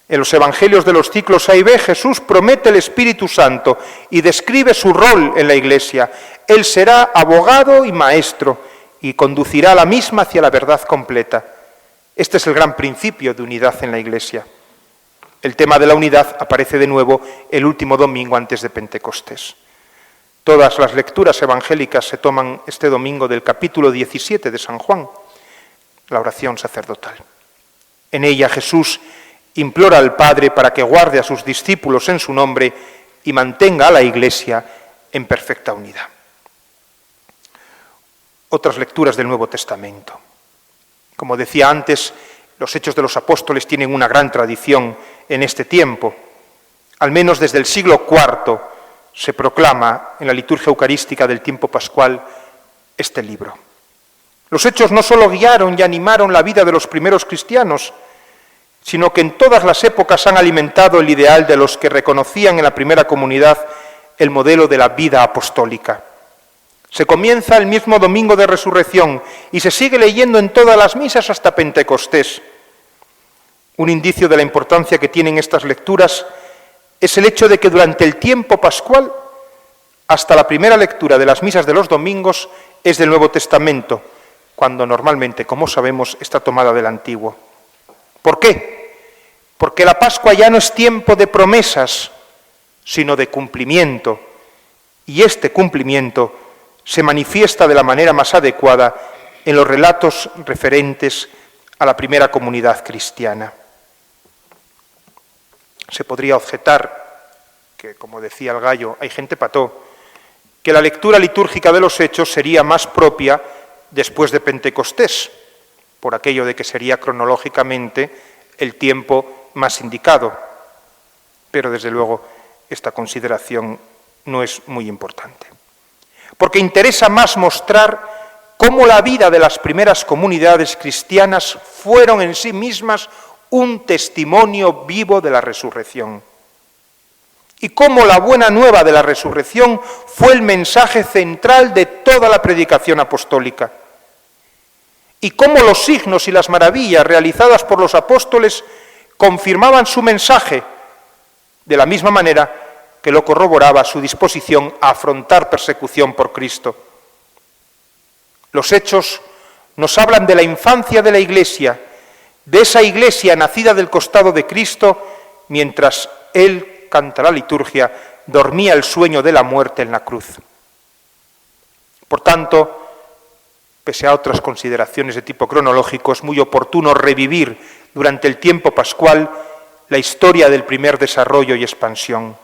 En los evangelios de los ciclos A y B, Jesús promete el Espíritu Santo y describe su rol en la Iglesia. Él será abogado y maestro y conducirá a la misma hacia la verdad completa. Este es el gran principio de unidad en la Iglesia. El tema de la unidad aparece de nuevo el último domingo antes de Pentecostés. Todas las lecturas evangélicas se toman este domingo del capítulo 17 de San Juan, la oración sacerdotal. En ella Jesús implora al Padre para que guarde a sus discípulos en su nombre y mantenga a la Iglesia en perfecta unidad. Otras lecturas del Nuevo Testamento. Como decía antes, los Hechos de los Apóstoles tienen una gran tradición en este tiempo. Al menos desde el siglo IV se proclama en la liturgia eucarística del tiempo pascual este libro. Los Hechos no solo guiaron y animaron la vida de los primeros cristianos, sino que en todas las épocas han alimentado el ideal de los que reconocían en la primera comunidad el modelo de la vida apostólica. Se comienza el mismo domingo de resurrección y se sigue leyendo en todas las misas hasta Pentecostés. Un indicio de la importancia que tienen estas lecturas es el hecho de que durante el tiempo pascual, hasta la primera lectura de las misas de los domingos, es del Nuevo Testamento, cuando normalmente, como sabemos, está tomada del Antiguo. ¿Por qué? Porque la Pascua ya no es tiempo de promesas, sino de cumplimiento, y este cumplimiento se manifiesta de la manera más adecuada en los relatos referentes a la primera comunidad cristiana. Se podría objetar que, como decía el gallo, hay gente pató, que la lectura litúrgica de los Hechos sería más propia después de Pentecostés, por aquello de que sería cronológicamente el tiempo más indicado. Pero desde luego esta consideración no es muy importante. Porque interesa más mostrar cómo la vida de las primeras comunidades cristianas fueron en sí mismas un testimonio vivo de la resurrección. Y cómo la buena nueva de la resurrección fue el mensaje central de toda la predicación apostólica. Y cómo los signos y las maravillas realizadas por los apóstoles confirmaban su mensaje, de la misma manera que lo corroboraba su disposición a afrontar persecución por Cristo. Los Hechos nos hablan de la infancia de la Iglesia, de esa Iglesia nacida del costado de Cristo, mientras Él, canta la liturgia, dormía el sueño de la muerte en la cruz. Por tanto, pese a otras consideraciones de tipo cronológico, es muy oportuno revivir durante el tiempo pascual la historia del primer desarrollo y expansión,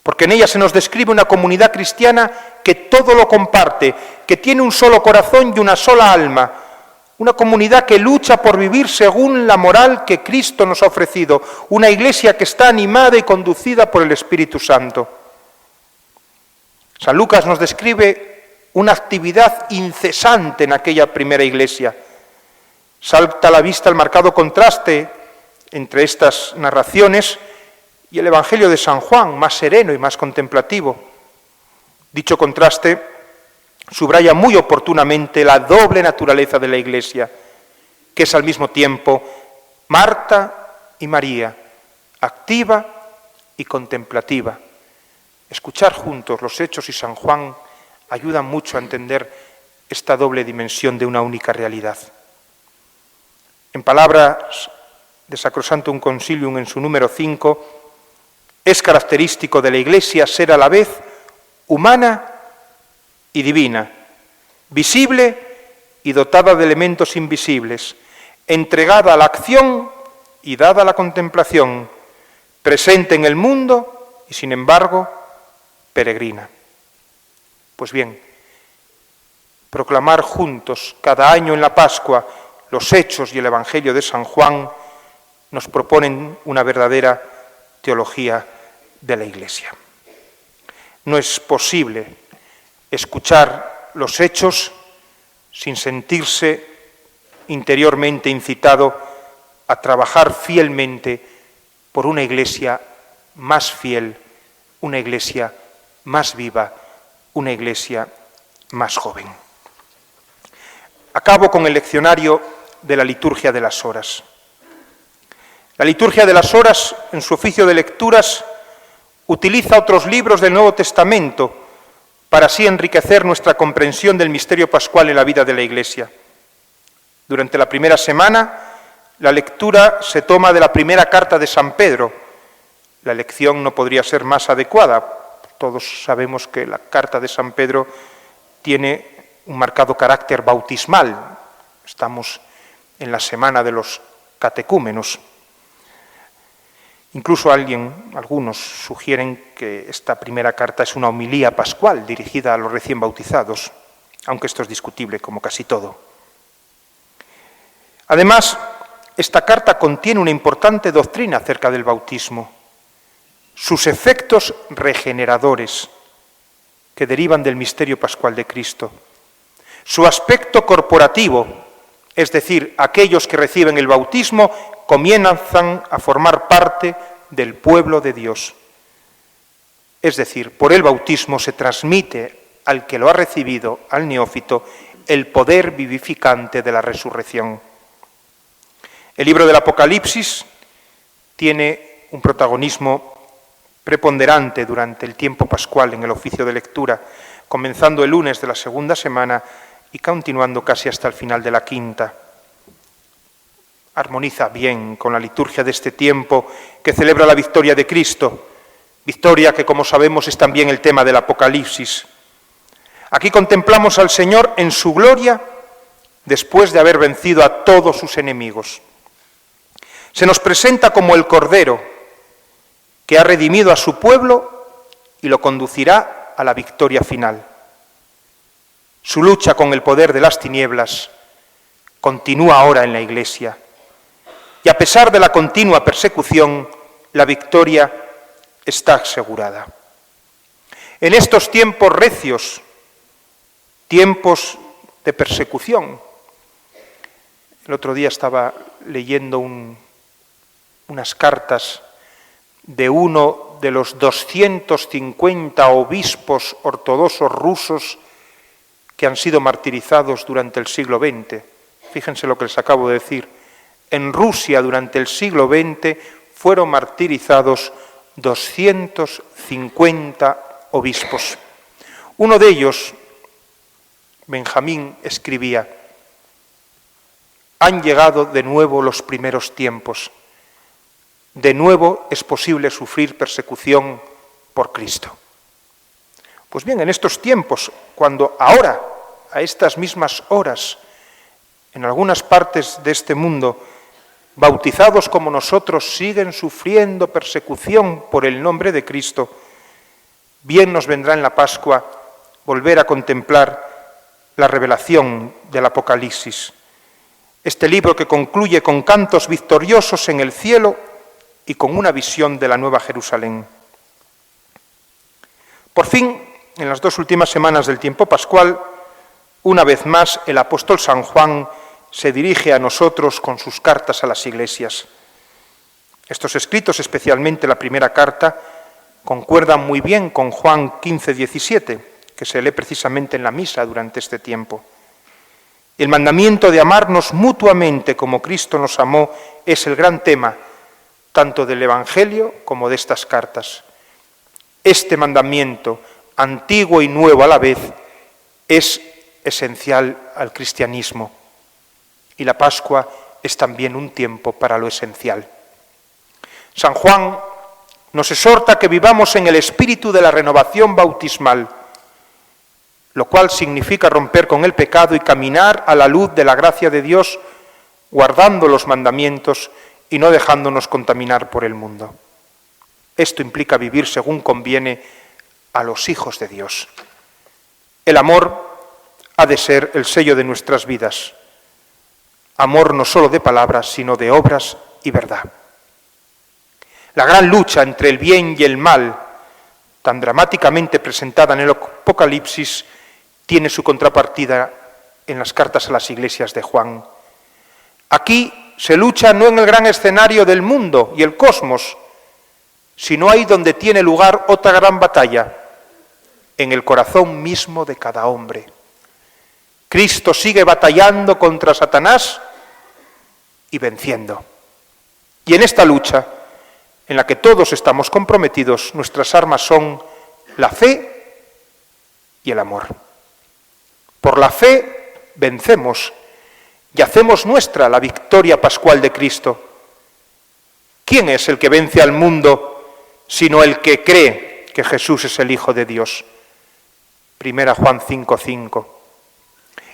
porque en ella se nos describe una comunidad cristiana que todo lo comparte, que tiene un solo corazón y una sola alma, una comunidad que lucha por vivir según la moral que Cristo nos ha ofrecido, una iglesia que está animada y conducida por el Espíritu Santo. San Lucas nos describe una actividad incesante en aquella primera iglesia. Salta a la vista el marcado contraste entre estas narraciones y el Evangelio de San Juan, más sereno y más contemplativo. Dicho contraste subraya muy oportunamente la doble naturaleza de la Iglesia, que es al mismo tiempo Marta y María, activa y contemplativa. Escuchar juntos los Hechos y San Juan ayuda mucho a entender esta doble dimensión de una única realidad. En palabras de Sacrosanctum Concilium en su número 5, es característico de la Iglesia ser a la vez humana y divina, visible y dotada de elementos invisibles, entregada a la acción y dada a la contemplación, presente en el mundo y, sin embargo, peregrina. Pues bien, proclamar juntos cada año en la Pascua los Hechos y el Evangelio de San Juan nos proponen una verdadera teología de la Iglesia. No es posible escuchar los Hechos sin sentirse interiormente incitado a trabajar fielmente por una Iglesia más fiel, una Iglesia más viva, una Iglesia más joven. Acabo con el leccionario de la liturgia de las horas. La liturgia de las horas, en su oficio de lecturas, utiliza otros libros del Nuevo Testamento para así enriquecer nuestra comprensión del misterio pascual en la vida de la Iglesia. Durante la primera semana, la lectura se toma de la primera carta de San Pedro. La elección no podría ser más adecuada. Todos sabemos que la carta de San Pedro tiene un marcado carácter bautismal. Estamos en la semana de los catecúmenos. Incluso algunos sugieren que esta primera carta es una homilía pascual dirigida a los recién bautizados, aunque esto es discutible, como casi todo. Además, esta carta contiene una importante doctrina acerca del bautismo, sus efectos regeneradores que derivan del misterio pascual de Cristo, su aspecto corporativo, es decir, aquellos que reciben el bautismo comienzan a formar parte del pueblo de Dios. Es decir, por el bautismo se transmite al que lo ha recibido, al neófito, el poder vivificante de la resurrección. El libro del Apocalipsis tiene un protagonismo preponderante durante el tiempo pascual en el oficio de lectura, comenzando el lunes de la segunda semana y continuando casi hasta el final de la quinta. Armoniza bien con la liturgia de este tiempo que celebra la victoria de Cristo, victoria que, como sabemos, es también el tema del Apocalipsis. Aquí contemplamos al Señor en su gloria después de haber vencido a todos sus enemigos. Se nos presenta como el Cordero que ha redimido a su pueblo y lo conducirá a la victoria final. Su lucha con el poder de las tinieblas continúa ahora en la Iglesia. Y a pesar de la continua persecución, la victoria está asegurada. En estos tiempos recios, tiempos de persecución, el otro día estaba leyendo unas cartas de uno de los 250 obispos ortodoxos rusos que han sido martirizados durante el siglo XX. Fíjense lo que les acabo de decir. En Rusia, durante el siglo XX, fueron martirizados 250 obispos. Uno de ellos, Benjamín, escribía: han llegado de nuevo los primeros tiempos. De nuevo es posible sufrir persecución por Cristo. Pues bien, en estos tiempos, cuando ahora, a estas mismas horas, en algunas partes de este mundo, bautizados como nosotros siguen sufriendo persecución por el nombre de Cristo, bien nos vendrá en la Pascua volver a contemplar la revelación del Apocalipsis, este libro que concluye con cantos victoriosos en el cielo y con una visión de la Nueva Jerusalén. Por fin, en las 2 últimas semanas del tiempo pascual, una vez más el apóstol San Juan se dirige a nosotros con sus cartas a las iglesias. Estos escritos, especialmente la primera carta, concuerdan muy bien con Juan 15, 17, que se lee precisamente en la misa durante este tiempo. El mandamiento de amarnos mutuamente como Cristo nos amó es el gran tema, tanto del Evangelio como de estas cartas. Este mandamiento, antiguo y nuevo a la vez, es esencial al cristianismo. Y la Pascua es también un tiempo para lo esencial. San Juan nos exhorta a que vivamos en el espíritu de la renovación bautismal, lo cual significa romper con el pecado y caminar a la luz de la gracia de Dios, guardando los mandamientos y no dejándonos contaminar por el mundo. Esto implica vivir según conviene a los hijos de Dios. El amor ha de ser el sello de nuestras vidas. Amor no solo de palabras, sino de obras y verdad. La gran lucha entre el bien y el mal, tan dramáticamente presentada en el Apocalipsis, tiene su contrapartida en las cartas a las iglesias de Juan. Aquí se lucha no en el gran escenario del mundo y el cosmos, sino ahí donde tiene lugar otra gran batalla, en el corazón mismo de cada hombre. Cristo sigue batallando contra Satanás y venciendo. Y en esta lucha, en la que todos estamos comprometidos, nuestras armas son la fe y el amor. Por la fe vencemos y hacemos nuestra la victoria pascual de Cristo. ¿Quién es el que vence al mundo sino el que cree que Jesús es el Hijo de Dios? 1 Juan 5:5.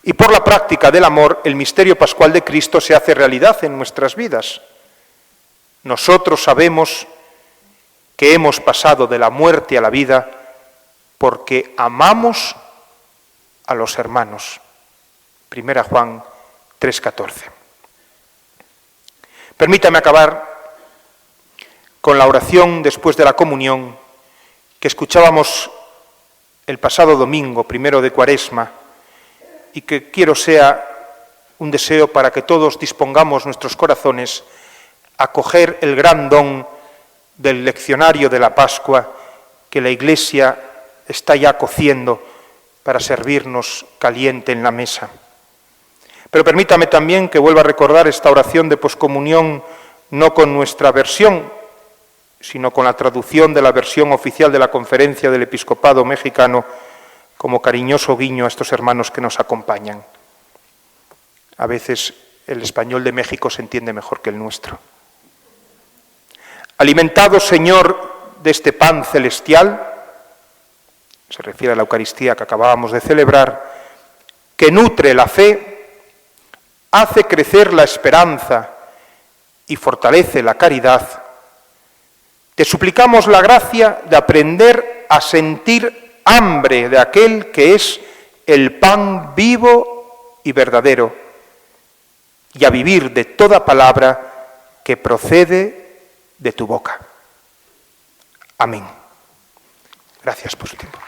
Y por la práctica del amor, el misterio pascual de Cristo se hace realidad en nuestras vidas. Nosotros sabemos que hemos pasado de la muerte a la vida porque amamos a los hermanos. 1 Juan 3:14. Permítame acabar con la oración después de la comunión que escuchábamos el pasado domingo, 1 de Cuaresma, y que quiero sea un deseo para que todos dispongamos nuestros corazones a acoger el gran don del leccionario de la Pascua que la Iglesia está ya cociendo para servirnos caliente en la mesa. Pero permítame también que vuelva a recordar esta oración de poscomunión no con nuestra versión, sino con la traducción de la versión oficial de la Conferencia del Episcopado Mexicano, como cariñoso guiño a estos hermanos que nos acompañan. A veces el español de México se entiende mejor que el nuestro. Alimentados, Señor, de este pan celestial, se refiere a la Eucaristía que acabábamos de celebrar, que nutre la fe, hace crecer la esperanza y fortalece la caridad, te suplicamos la gracia de aprender a sentir hambre de aquel que es el pan vivo y verdadero, y a vivir de toda palabra que procede de tu boca. Amén. Gracias por su tiempo.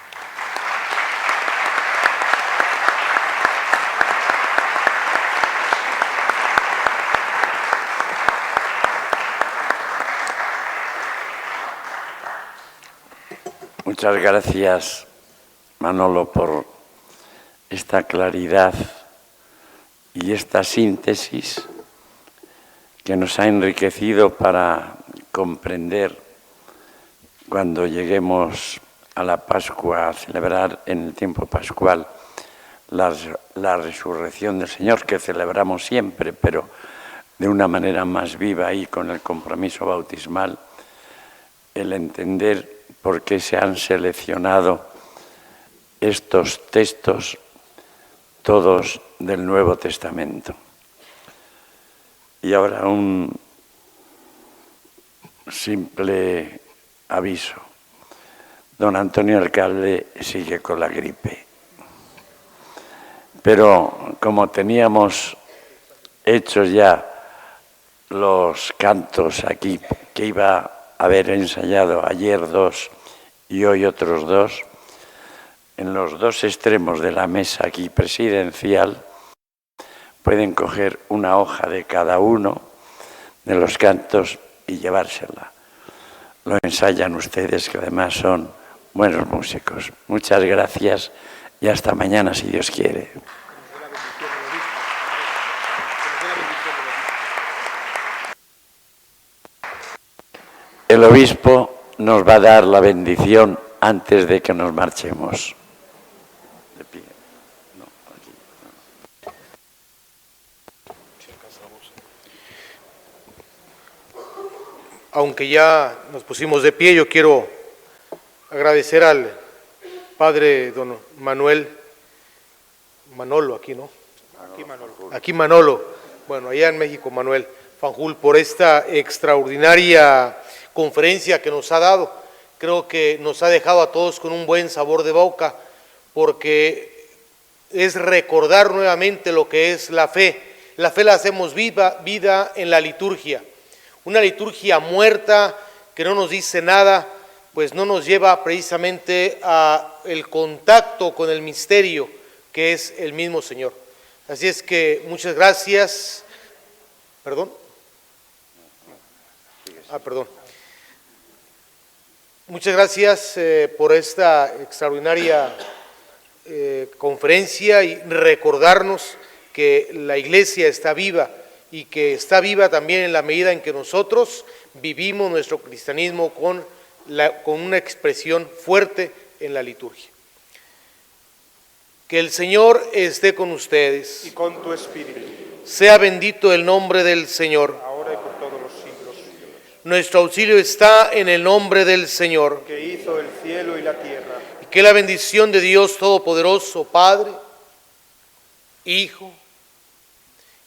Muchas gracias, Manolo, por esta claridad y esta síntesis que nos ha enriquecido para comprender cuando lleguemos a la Pascua, a celebrar en el tiempo pascual la resurrección del Señor, que celebramos siempre, pero de una manera más viva y con el compromiso bautismal, el entender por qué se han seleccionado estos textos, todos del Nuevo Testamento. Y ahora un simple aviso. Don Antonio Alcalde sigue con la gripe. Pero como teníamos hechos ya los cantos aquí, que iba a haber ensayado ayer 2 y hoy otros 2, en los 2 extremos de la mesa aquí presidencial, pueden coger una hoja de cada uno de los cantos y llevársela. Lo ensayan ustedes, que además son buenos músicos. Muchas gracias y hasta mañana, si Dios quiere. El obispo nos va a dar la bendición antes de que nos marchemos. De pie. No, aquí. Aunque ya nos pusimos de pie, yo quiero agradecer al padre don Manolo, aquí, ¿no? Aquí Manolo, bueno, allá en México Manuel Fanjul, por esta extraordinaria conferencia que nos ha dado. Creo que nos ha dejado a todos con un buen sabor de boca, porque es recordar nuevamente lo que es la fe. La fe la hacemos vida en la liturgia. Una liturgia muerta que no nos dice nada, pues no nos lleva precisamente a el contacto con el misterio que es el mismo Señor. Así es que muchas gracias. ¿Perdón? Perdón. Muchas gracias por esta extraordinaria conferencia y recordarnos que la Iglesia está viva y que está viva también en la medida en que nosotros vivimos nuestro cristianismo con una expresión fuerte en la liturgia. Que el Señor esté con ustedes. Y con tu espíritu. Sea bendito el nombre del Señor. Ahora y por todos los siglos. Nuestro auxilio está en el nombre del Señor. Que hizo el cielo y la tierra. Y que la bendición de Dios Todopoderoso, Padre, Hijo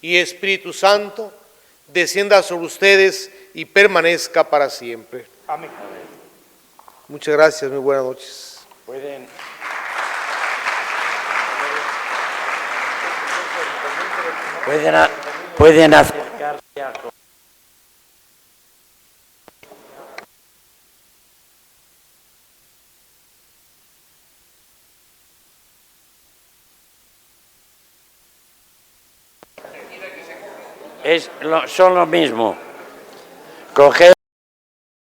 y Espíritu Santo, descienda sobre ustedes y permanezca para siempre. Amén. Muchas gracias, muy buenas noches. Pueden acercarse a... Son lo mismo. Coger